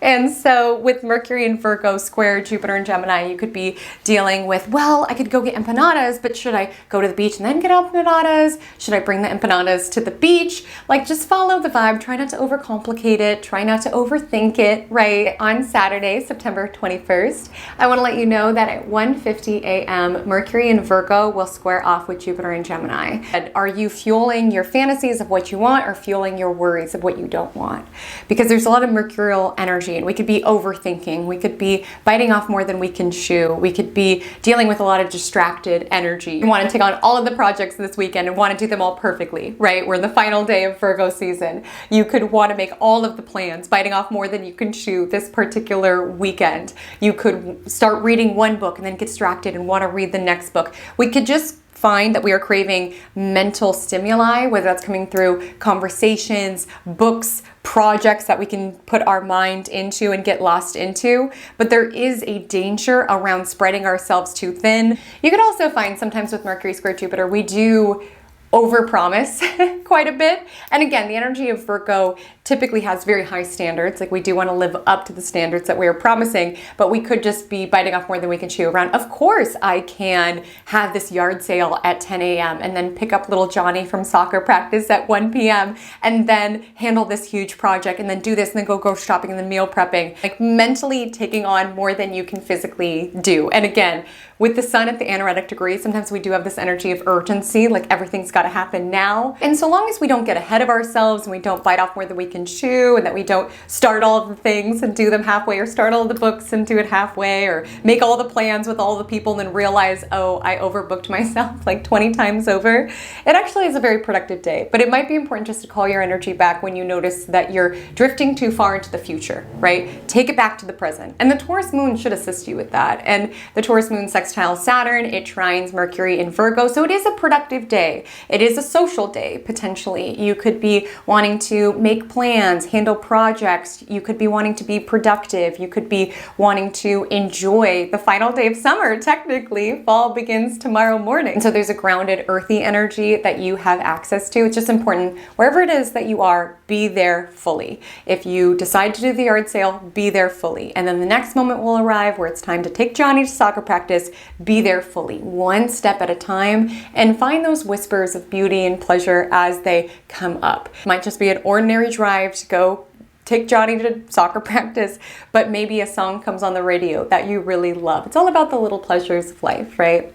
And so with Mercury in Virgo square Jupiter in Gemini, you could be dealing with, well, I could go get empanadas, but should I go to the beach and then get empanadas? Should I bring the empanadas to the beach? Like just follow the vibe. Try not to overcomplicate it. Try not to overthink it, right? On Saturday, September 21st, I want to let you know that at 1:50 a.m., Mercury in Virgo will square off with Jupiter in Gemini. And are you fueling your fantasies of what you want or fueling your worries of what you don't want? Because there's a lot of mercurial energy and we could be overthinking. We could be biting off more than we can chew. We could be dealing with a lot of distracted energy. You want to take on all of the projects this weekend and want to do them all perfectly, right? We're in the final day of Virgo season. You could want to make all of the plans, biting off more than you can chew this particular weekend. You could start reading one book and then get distracted and want to read the next book. We could just find that we are craving mental stimuli, whether that's coming through conversations, books, projects that we can put our mind into and get lost into. But there is a danger around spreading ourselves too thin. You could also find sometimes with Mercury square Jupiter, we do overpromise quite a bit. And again, the energy of Virgo typically has very high standards. Like we do want to live up to the standards that we are promising, but we could just be biting off more than we can chew around. Of course, I can have this yard sale at 10 a.m. and then pick up little Johnny from soccer practice at 1 p.m. and then handle this huge project and then do this and then go shopping and then meal prepping. Like mentally taking on more than you can physically do. And again, with the sun at the anaretic degree, sometimes we do have this energy of urgency, like everything's got to happen now. And so long as we don't get ahead of ourselves and we don't bite off more than we can chew and that we don't start all of the things and do them halfway or start all the books and do it halfway or make all the plans with all the people and then realize, oh, I overbooked myself like 20 times over. It actually is a very productive day, but it might be important just to call your energy back when you notice that you're drifting too far into the future, right? Take it back to the present. And the Taurus moon should assist you with that. And the Taurus moon sextile sextiles Saturn, it trines Mercury in Virgo. So it is a productive day. It is a social day, potentially. You could be wanting to make plans, handle projects. You could be wanting to be productive. You could be wanting to enjoy the final day of summer. Technically, fall begins tomorrow morning. And so there's a grounded, earthy energy that you have access to. It's just important, wherever it is that you are, be there fully. If you decide to do the yard sale, be there fully. And then the next moment will arrive where it's time to take Johnny to soccer practice, be there fully, one step at a time, and find those whispers of beauty and pleasure as they come up. It might just be an ordinary drive to go take Johnny to soccer practice, but maybe a song comes on the radio that you really love. It's all about the little pleasures of life, right?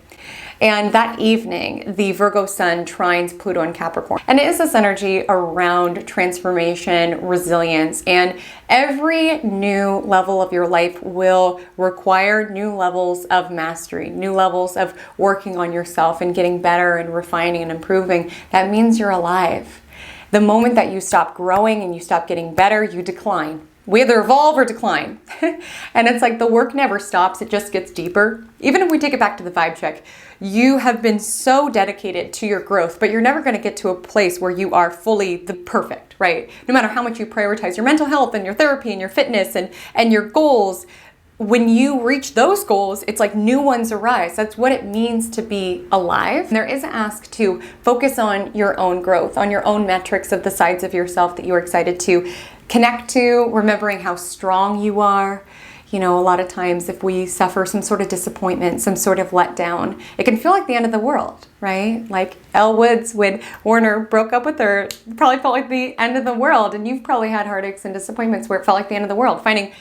And that evening, the Virgo sun trines Pluto in Capricorn. And it is this energy around transformation, resilience, and every new level of your life will require new levels of mastery, new levels of working on yourself and getting better and refining and improving. That means you're alive. The moment that you stop growing and you stop getting better, you decline. We either evolve or decline. And it's like the work never stops, it just gets deeper. Even if we take it back to the vibe check, you have been so dedicated to your growth, but you're never going to get to a place where you are fully the perfect, right? No matter how much you prioritize your mental health and your therapy and your fitness and your goals, when you reach those goals, it's like new ones arise. That's what it means to be alive. And there is an ask to focus on your own growth, on your own metrics of the sides of yourself that you are excited to connect to, remembering how strong you are. You know, a lot of times if we suffer some sort of disappointment, some sort of letdown, it can feel like the end of the world, right? Like Elle Woods, when Warner broke up with her, probably felt like the end of the world. And you've probably had heartaches and disappointments where it felt like the end of the world. Finding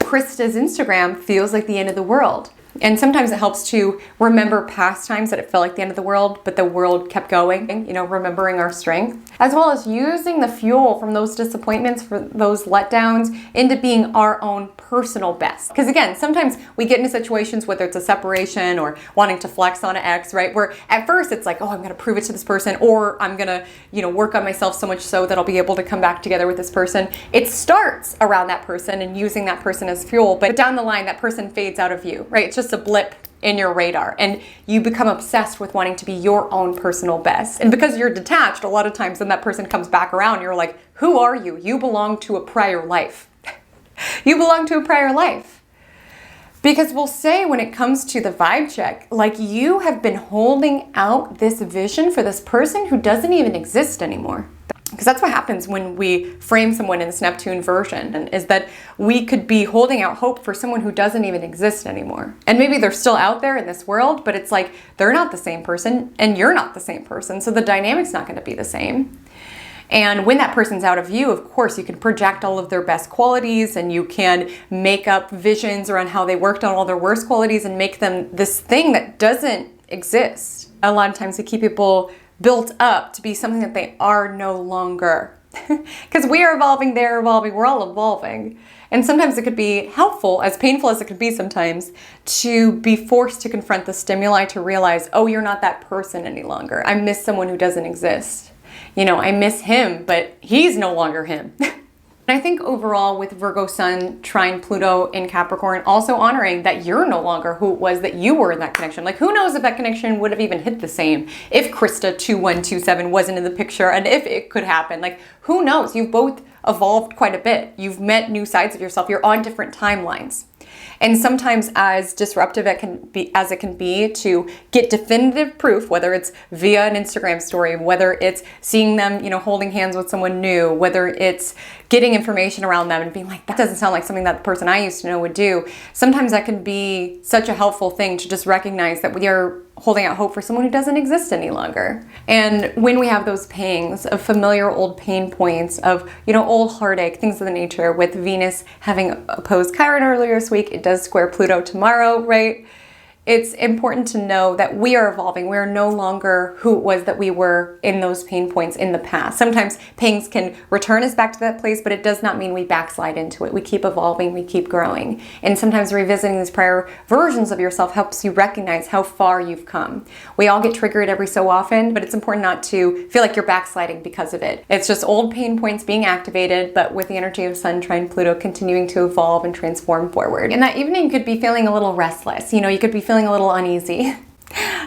Krista's Instagram feels like the end of the world. And sometimes it helps to remember past times that it felt like the end of the world, but the world kept going, you know, remembering our strength, as well as using the fuel from those disappointments, for those letdowns, into being our own personal best. Because again, sometimes we get into situations, whether it's a separation or wanting to flex on an ex, right? Where at first it's like, oh, I'm going to prove it to this person, or I'm going to, you know, work on myself so much so that I'll be able to come back together with this person. It starts around that person and using that person as fuel, but down the line, that person fades out of view, right? It's just a blip in your radar, and you become obsessed with wanting to be your own personal best. And because you're detached, a lot of times then that person comes back around, you're like, who are you? You belong to a prior life. You belong to a prior life. Because we'll say when it comes to the vibe check, like you have been holding out this vision for this person who doesn't even exist anymore. Because that's what happens when we frame someone in this Neptune version, and is that we could be holding out hope for someone who doesn't even exist anymore. And maybe they're still out there in this world, but it's like they're not the same person and you're not the same person. So the dynamic's not going to be the same. And when that person's out of view, of course, you can project all of their best qualities, and you can make up visions around how they worked on all their worst qualities and make them this thing that doesn't exist. A lot of times we keep people built up to be something that they are no longer. Because we are evolving, they're evolving, we're all evolving. And sometimes it could be helpful, as painful as it could be sometimes, to be forced to confront the stimuli to realize, oh, you're not that person any longer. I miss someone who doesn't exist. You know, I miss him, but he's no longer him. I think overall with Virgo Sun trine Pluto in Capricorn, also honoring that you're no longer who it was that you were in that connection. Like, who knows if that connection would have even hit the same if Krista 2127 wasn't in the picture, and if it could happen. Like, who knows? You've both evolved quite a bit. You've met new sides of yourself. You're on different timelines. And sometimes, as disruptive as it can be to get definitive proof, whether it's via an Instagram story, whether it's seeing them, you know, holding hands with someone new, whether it's getting information around them and being like, that doesn't sound like something that the person I used to know would do. Sometimes that can be such a helpful thing to just recognize that we are holding out hope for someone who doesn't exist any longer. And when we have those pangs of familiar old pain points, of, you know, old heartache, things of the nature, with Venus having opposed Chiron earlier this week, it does square Pluto tomorrow, right? It's important to know that we are evolving. We are no longer who it was that we were in those pain points in the past. Sometimes pangs can return us back to that place, but it does not mean we backslide into it. We keep evolving, we keep growing. And sometimes revisiting these prior versions of yourself helps you recognize how far you've come. We all get triggered every so often, but it's important not to feel like you're backsliding because of it. It's just old pain points being activated, but with the energy of Sun trine Pluto continuing to evolve and transform forward. And that evening you could be feeling a little restless. You know, you could be feeling feeling a little uneasy.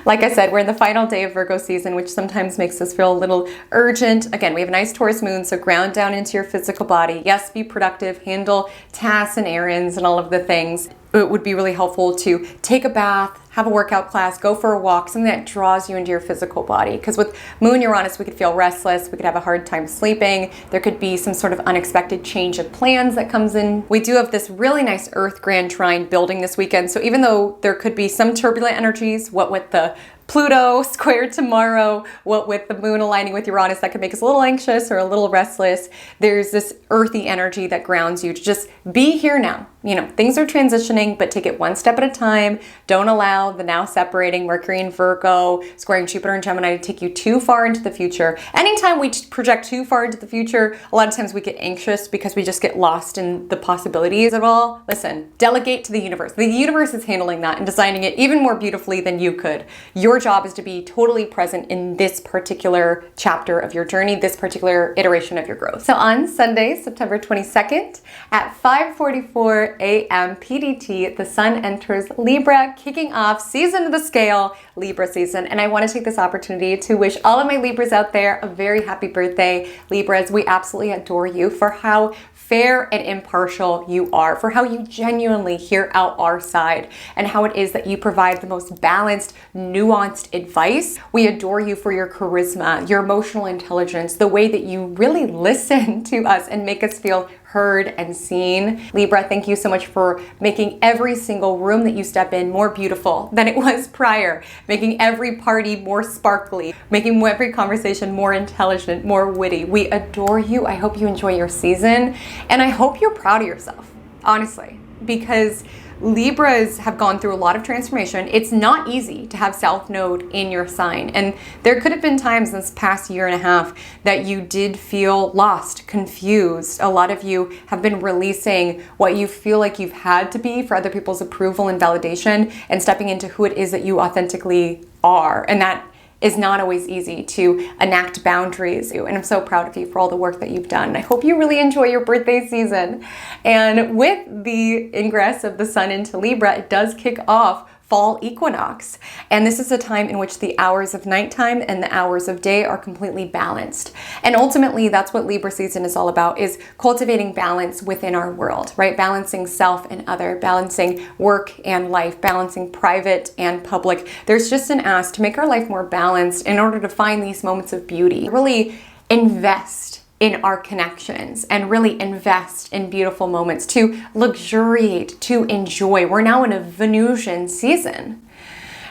Like I said, we're in the final day of Virgo season, which sometimes makes us feel a little urgent. Again, we have a nice Taurus moon, so ground down into your physical body. Yes, be productive, handle tasks and errands and all of the things. It would be really helpful to take a bath, have a workout class, go for a walk, something that draws you into your physical body. Because with Moon Uranus, we could feel restless, we could have a hard time sleeping, there could be some sort of unexpected change of plans that comes in. We do have this really nice Earth Grand Trine building this weekend, so even though there could be some turbulent energies, what with the Pluto square tomorrow, what with the moon aligning with Uranus, that could make us a little anxious or a little restless. There's this earthy energy that grounds you to just be here now. You know, things are transitioning, but take it one step at a time. Don't allow the now separating Mercury and Virgo, squaring Jupiter and Gemini to take you too far into the future. Anytime we project too far into the future, a lot of times we get anxious because we just get lost in the possibilities of it all. Listen, delegate to the universe. The universe is handling that and designing it even more beautifully than you could. Your job is to be totally present in this particular chapter of your journey, this particular iteration of your growth. So on Sunday, September 22nd at 5:44 a.m. PDT, the sun enters Libra, kicking off season of the scale, Libra season. And I want to take this opportunity to wish all of my Libras out there a very happy birthday. Libras, we absolutely adore you for how fair and impartial you are, for how you genuinely hear out our side, and how it is that you provide the most balanced, nuanced advice. We adore you for your charisma, your emotional intelligence, the way that you really listen to us and make us feel heard and seen. Libra, thank you so much for making every single room that you step in more beautiful than it was prior, making every party more sparkly, making every conversation more intelligent, more witty. We adore you. I hope you enjoy your season, and I hope you're proud of yourself, honestly, because Libras have gone through a lot of transformation. It's not easy to have South Node in your sign. And there could have been times this past year and a half that you did feel lost, confused. A lot of you have been releasing what you feel like you've had to be for other people's approval and validation and stepping into who it is that you authentically are. And that is not always easy to enact boundaries. And I'm so proud of you for all the work that you've done. I hope you really enjoy your birthday season. And with the ingress of the sun into Libra, it does kick off Fall Equinox. And this is a time in which the hours of nighttime and the hours of day are completely balanced. And ultimately, that's what Libra season is all about, is cultivating balance within our world, right? Balancing self and other, balancing work and life, balancing private and public. There's just an ask to make our life more balanced in order to find these moments of beauty. Really invest in our connections and really invest in beautiful moments, to luxuriate, to enjoy. We're now in a Venusian season.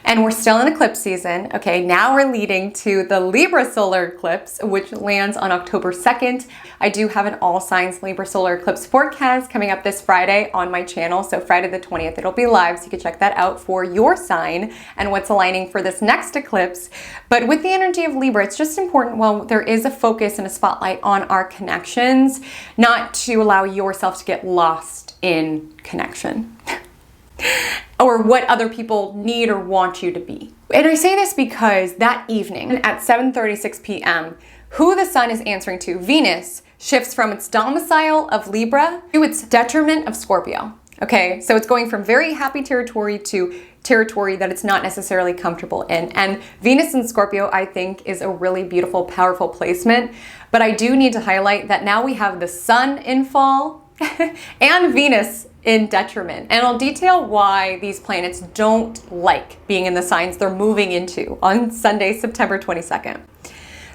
And we're still in eclipse season. Okay, now we're leading to the Libra solar eclipse, which lands on October 2nd. I do have an all signs Libra solar eclipse forecast coming up this Friday on my channel. So Friday the 20th, it'll be live. So you can check that out for your sign and what's aligning for this next eclipse. But with the energy of Libra, it's just important, while there is a focus and a spotlight on our connections, not to allow yourself to get lost in connection. Or what other people need or want you to be. And I say this because that evening at 7:36 p.m., who the sun is answering to, Venus, shifts from its domicile of Libra to its detriment of Scorpio. Okay, so it's going from very happy territory to territory that it's not necessarily comfortable in. And Venus in Scorpio, I think, is a really beautiful, powerful placement. But I do need to highlight that now we have the sun in fall and Venus in detriment. And I'll detail why these planets don't like being in the signs they're moving into on Sunday, September 22nd.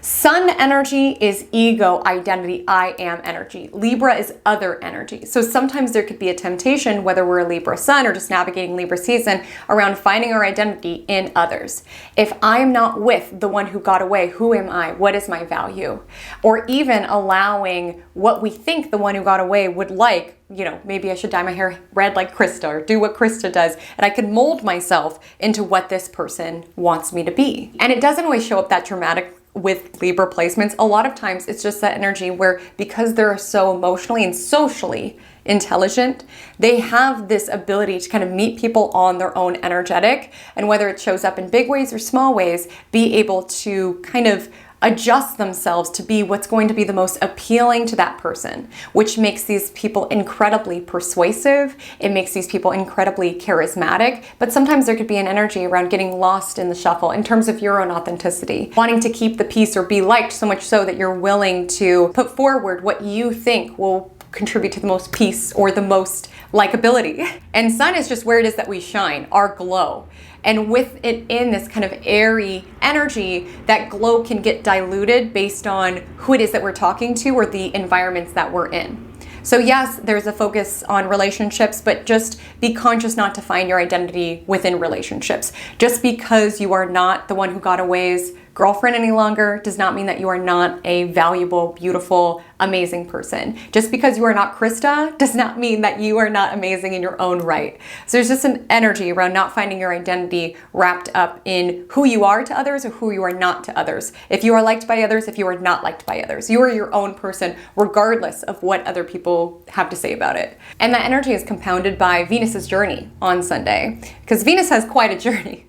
Sun energy is ego, identity, I am energy. Libra is other energy. So sometimes there could be a temptation, whether we're a Libra sun or just navigating Libra season, around finding our identity in others. If I'm not with the one who got away, who am I? What is my value? Or even allowing what we think the one who got away would like. You know, maybe I should dye my hair red like Krista, or do what Krista does, and I can mold myself into what this person wants me to be. And it doesn't always show up that dramatic with Libra placements. A lot of times it's just that energy where, because they're so emotionally and socially intelligent, they have this ability to kind of meet people on their own energetic, and whether it shows up in big ways or small ways, be able to kind of adjust themselves to be what's going to be the most appealing to that person, which makes these people incredibly persuasive. It makes these people incredibly charismatic, but sometimes there could be an energy around getting lost in the shuffle in terms of your own authenticity, wanting to keep the peace or be liked so much so that you're willing to put forward what you think will contribute to the most peace or the most likability. And sun is just where it is that we shine, our glow. And with it in this kind of airy energy, that glow can get diluted based on who it is that we're talking to or the environments that we're in. So yes, there's a focus on relationships, but just be conscious not to find your identity within relationships. Just because you are not the one who got away's girlfriend any longer does not mean that you are not a valuable, beautiful, amazing person. Just because you are not Krista does not mean that you are not amazing in your own right. So there's just an energy around not finding your identity wrapped up in who you are to others or who you are not to others. If you are liked by others, if you are not liked by others, you are your own person regardless of what other people have to say about it. And that energy is compounded by Venus's journey on Sunday, because Venus has quite a journey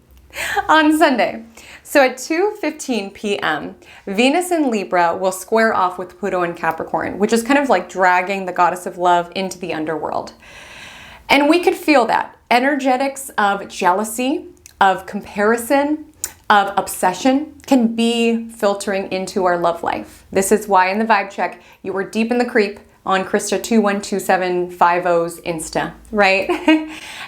on Sunday. So at 2:15 p.m., Venus in Libra will square off with Pluto in Capricorn, which is kind of like dragging the goddess of love into the underworld. And we could feel that. Energetics of jealousy, of comparison, of obsession can be filtering into our love life. This is why in the vibe check, you were deep in the creep on Krista2127550's Insta, right?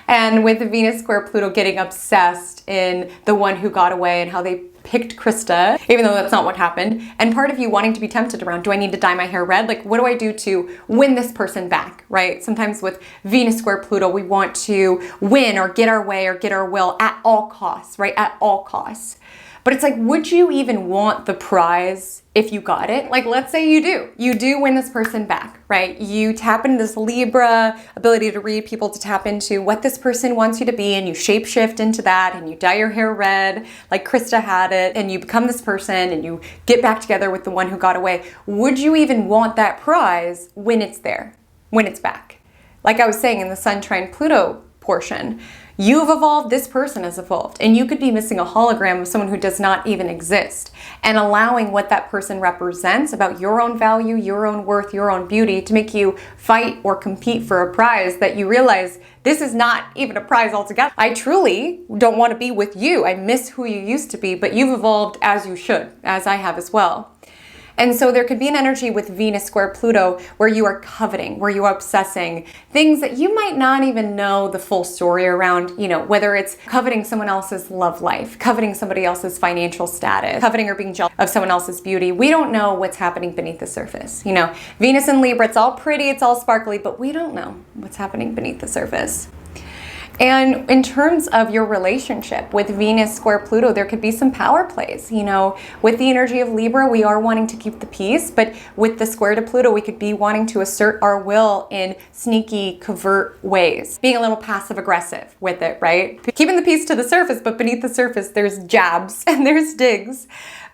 And with the Venus square Pluto getting obsessed in the one who got away and how they picked Krista, even though that's not what happened. And part of you wanting to be tempted around, do I need to dye my hair red? Like, what do I do to win this person back, right? Sometimes with Venus square Pluto, we want to win or get our way or get our will at all costs, right? At all costs. But it's like, would you even want the prize if you got it? Like, let's say you do. You do win this person back, right? You tap into this Libra ability to read people, to tap into what this person wants you to be, and you shapeshift into that, and you dye your hair red like Krista had it, and you become this person, and you get back together with the one who got away. Would you even want that prize when it's there, when it's back? Like I was saying in the Sun trine Pluto portion, you've evolved, this person has evolved, and you could be missing a hologram of someone who does not even exist, and allowing what that person represents about your own value, your own worth, your own beauty to make you fight or compete for a prize that you realize this is not even a prize altogether. I truly don't want to be with you. I miss who you used to be, but you've evolved as you should, as I have as well. And so there could be an energy with Venus square Pluto where you are coveting, where you are obsessing, things that you might not even know the full story around, you know, whether it's coveting someone else's love life, coveting somebody else's financial status, coveting or being jealous of someone else's beauty. We don't know what's happening beneath the surface. You know, Venus in Libra, it's all pretty, it's all sparkly, but we don't know what's happening beneath the surface. And in terms of your relationship with Venus square Pluto, there could be some power plays. You know, with the energy of Libra, we are wanting to keep the peace, but with the square to Pluto, we could be wanting to assert our will in sneaky, covert ways, being a little passive aggressive with it, right? Keeping the peace to the surface, but beneath the surface, there's jabs and there's digs.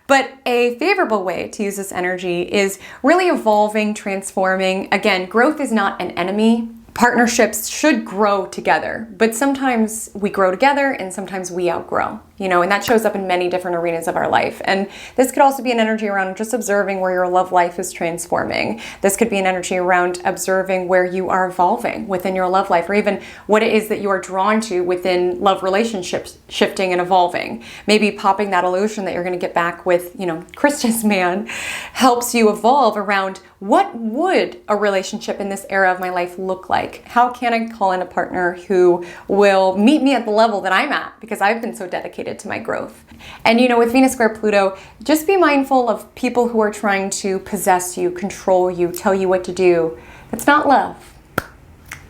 But a favorable way to use this energy is really evolving, transforming. Again, growth is not an enemy. Partnerships should grow together, but sometimes we grow together and sometimes we outgrow, you know, and that shows up in many different arenas of our life. And this could also be an energy around just observing where your love life is transforming. This could be an energy around observing where you are evolving within your love life, or even what it is that you are drawn to within love relationships shifting and evolving. Maybe popping that illusion that you're going to get back with, you know, Krista's man helps you evolve around what would a relationship in this era of my life look like? How can I call in a partner who will meet me at the level that I'm at because I've been so dedicated to my growth? And you know, with Venus square Pluto, just be mindful of people who are trying to possess you, control you, tell you what to do. That's not love.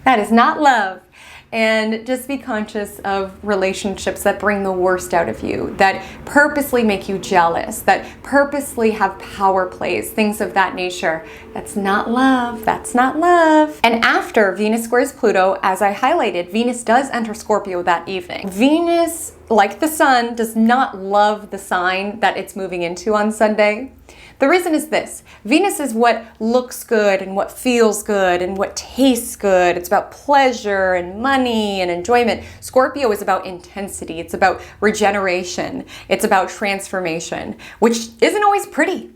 That is not love. And just be conscious of relationships that bring the worst out of you, that purposely make you jealous, that purposely have power plays, things of that nature. That's not love. That's not love. And after Venus squares Pluto, as I highlighted, Venus does enter Scorpio that evening. Venus, like the sun, does not love the sign that it's moving into on Sunday. The reason is this: Venus is what looks good and what feels good and what tastes good. It's about pleasure and money and enjoyment. Scorpio is about intensity. It's about regeneration. It's about transformation, which isn't always pretty.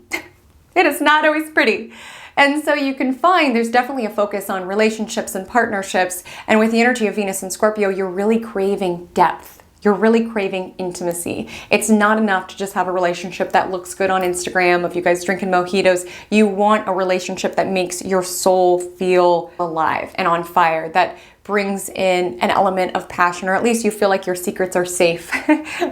It is not always pretty. And so you can find there's definitely a focus on relationships and partnerships. And with the energy of Venus and Scorpio, you're really craving depth. You're really craving intimacy. It's not enough to just have a relationship that looks good on Instagram of you guys drinking mojitos. You want a relationship that makes your soul feel alive and on fire, that brings in an element of passion, or at least you feel like your secrets are safe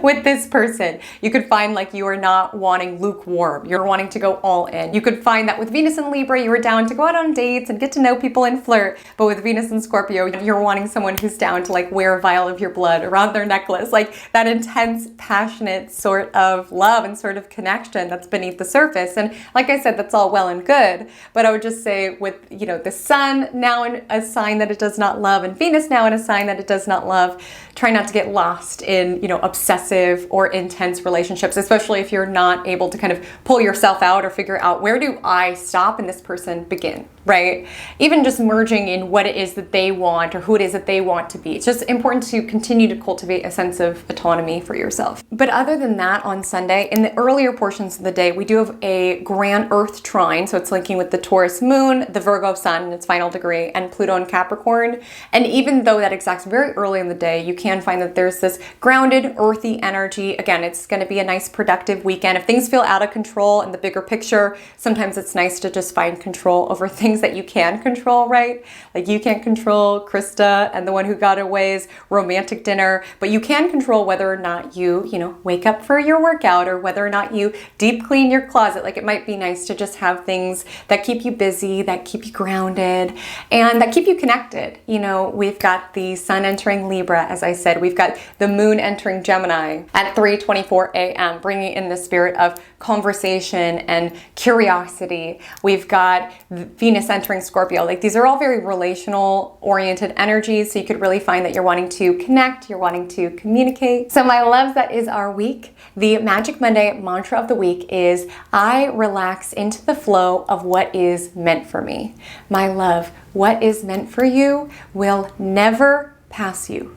with this person. You could find like you are not wanting lukewarm. You're wanting to go all in. You could find that with Venus and Libra, you were down to go out on dates and get to know people and flirt. But with Venus and Scorpio, you're wanting someone who's down to like wear a vial of your blood around their necklace, like that intense, passionate sort of love and sort of connection that's beneath the surface. And like I said, that's all well and good. But I would just say with, you know, the sun now in a sign that it does not love, and Venus now in a sign that it does not love, try not to get lost in, you know, obsessive or intense relationships, especially if you're not able to kind of pull yourself out or figure out, where do I stop and this person begin, right? Even just merging in what it is that they want or who it is that they want to be. It's just important to continue to cultivate a sense of autonomy for yourself. But other than that, on Sunday, in the earlier portions of the day, we do have a grand Earth trine. So it's linking with the Taurus moon, the Virgo sun in its final degree, and Pluto in Capricorn. And even though that exacts very early in the day, you can find that there's this grounded, earthy energy. Again, it's going to be a nice, productive weekend. If things feel out of control in the bigger picture, sometimes it's nice to just find control over things that you can control, right? Like you can't control Krista and the one who got away's romantic dinner, but you can control whether or not you wake up for your workout, or whether or not you deep clean your closet. Like it might be nice to just have things that keep you busy, that keep you grounded, and that keep you connected. You know, we've got the sun entering Libra, as I said. We've got the moon entering Gemini at 3:24 a.m., bringing in the spirit of conversation and curiosity. We've got Venus entering Scorpio. Like these are all very relational oriented energies. So you could really find that you're wanting to connect, you're wanting to communicate. So my loves, that is our week. The Magic Monday mantra of the week is, I relax into the flow of what is meant for me. My love, what is meant for you will never pass you.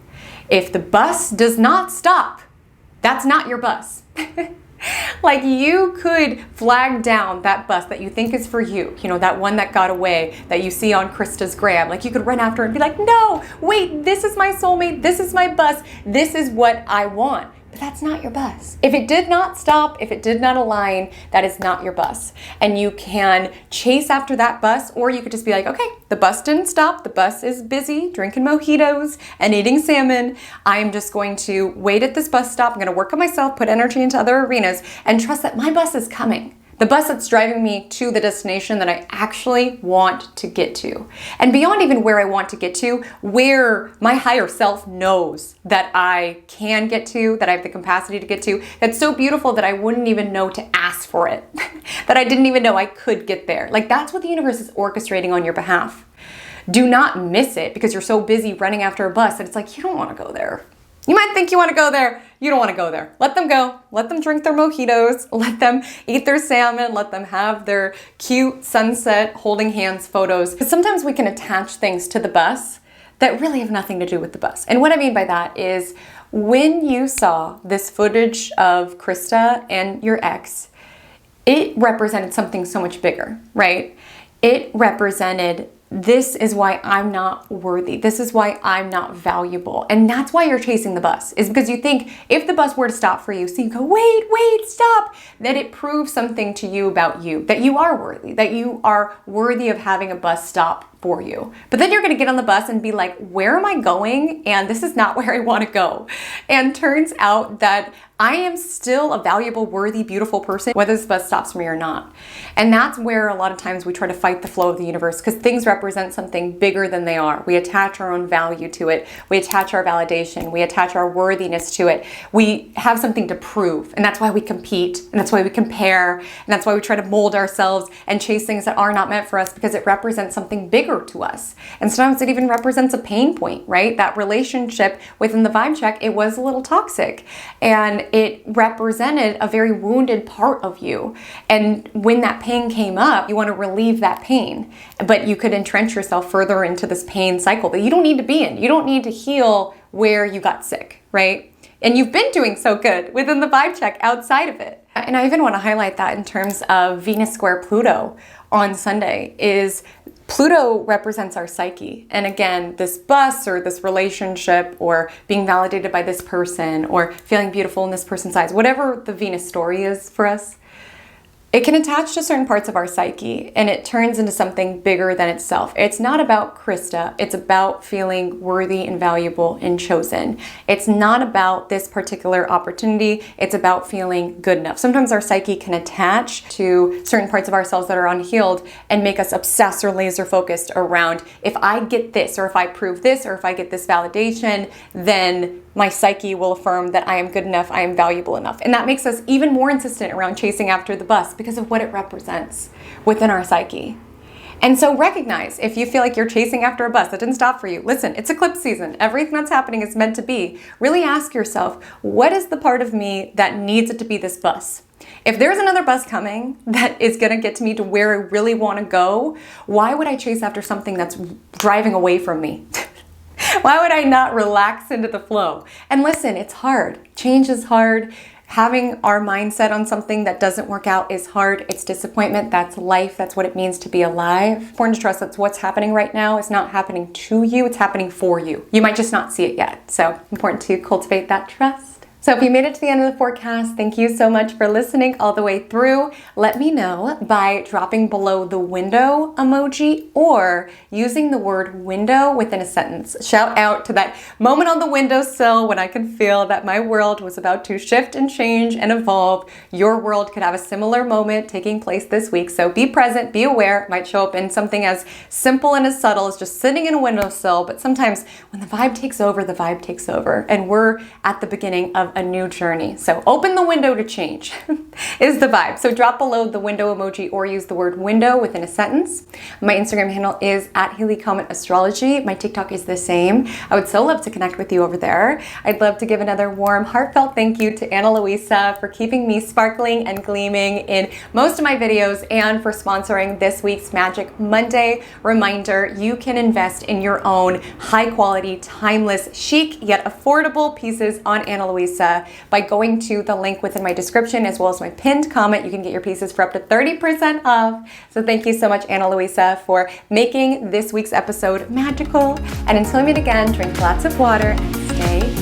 If the bus does not stop, that's not your bus. Like you could flag down that bus that you think is for you, that one that got away that you see on Krista's gram. Like you could run after it and be like, no, wait, this is my soulmate, this is my bus, this is what I want. But that's not your bus. If it did not stop, if it did not align, that is not your bus. And you can chase after that bus, or you could just be like, okay, the bus didn't stop. The bus is busy drinking mojitos and eating salmon. I'm just going to wait at this bus stop. I'm going to work on myself, put energy into other arenas, and trust that my bus is coming. The bus that's driving me to the destination that I actually want to get to. And beyond even where I want to get to, where my higher self knows that I can get to, that I have the capacity to get to, that's so beautiful that I wouldn't even know to ask for it, that I didn't even know I could get there. Like that's what the universe is orchestrating on your behalf. Do not miss it because you're so busy running after a bus that it's like, you don't want to go there. You might think you want to go there. You don't want to go there. Let them go. Let them drink their mojitos. Let them eat their salmon. Let them have their cute sunset holding hands photos. Because sometimes we can attach things to the bus that really have nothing to do with the bus. And what I mean by that is when you saw this footage of Krista and your ex, it represented something so much bigger, right? It represented, this is why I'm not worthy. This is why I'm not valuable. And that's why you're chasing the bus, is because you think if the bus were to stop for you, so you go, wait, stop, that it proves something to you about you, that you are worthy, that you are worthy of having a bus stop for you. But then you're going to get on the bus and be like, where am I going? And this is not where I want to go. And turns out that I am still a valuable, worthy, beautiful person, whether this bus stops for me or not. And that's where a lot of times we try to fight the flow of the universe, because things represent something bigger than they are. We attach our own value to it. We attach our validation. We attach our worthiness to it. We have something to prove. And that's why we compete. And that's why we compare. And that's why we try to mold ourselves and chase things that are not meant for us, because it represents something bigger bigger to us. And sometimes it even represents a pain point, right? That relationship within the vibe check, it was a little toxic and it represented a very wounded part of you. And when that pain came up, you want to relieve that pain, but you could entrench yourself further into this pain cycle that you don't need to be in. You don't need to heal where you got sick, right? And you've been doing so good within the vibe check outside of it. And I even want to highlight that in terms of Venus square Pluto on Sunday is Pluto represents our psyche. And again, this bus or this relationship or being validated by this person or feeling beautiful in this person's eyes, whatever the Venus story is for us, it can attach to certain parts of our psyche and it turns into something bigger than itself. It's not about Krista. It's about feeling worthy and valuable and chosen. It's not about this particular opportunity. It's about feeling good enough. Sometimes our psyche can attach to certain parts of ourselves that are unhealed and make us obsessed or laser focused around if I get this or if I prove this or if I get this validation, then my psyche will affirm that I am good enough, I am valuable enough. And that makes us even more insistent around chasing after the bus because of what it represents within our psyche. And so recognize if you feel like you're chasing after a bus, that didn't stop for you. Listen, it's eclipse season. Everything that's happening is meant to be. Really ask yourself, what is the part of me that needs it to be this bus? If there's another bus coming that is going to get to me to where I really want to go, why would I chase after something that's driving away from me? Why would I not relax into the flow? And listen, it's hard. Change is hard. Having our mindset on something that doesn't work out is hard. It's disappointment. That's life. That's what it means to be alive. Important to trust that's what's happening right now. It's not happening to you. It's happening for you. You might just not see it yet. So important to cultivate that trust. So if you made it to the end of the forecast, thank you so much for listening all the way through. Let me know by dropping below the window emoji or using the word window within a sentence. Shout out to that moment on the windowsill when I could feel that my world was about to shift and change and evolve. Your world could have a similar moment taking place this week. So be present, be aware. It might show up in something as simple and as subtle as just sitting in a windowsill. But sometimes when the vibe takes over, the vibe takes over. And we're at the beginning of a new journey. So open the window to change is the vibe. So drop below the window emoji or use the word window within a sentence. My Instagram handle is @HaleyCometAstrology. My TikTok is the same. I would so love to connect with you over there. I'd love to give another warm, heartfelt thank you to Ana Luisa for keeping me sparkling and gleaming in most of my videos and for sponsoring this week's Magic Monday. Reminder, you can invest in your own high quality, timeless, chic, yet affordable pieces on Ana Luisa by going to the link within my description as well as my pinned comment. You can get your pieces for up to 30% off. So thank you so much, Ana Luisa, for making this week's episode magical. And until we meet again, drink lots of water and stay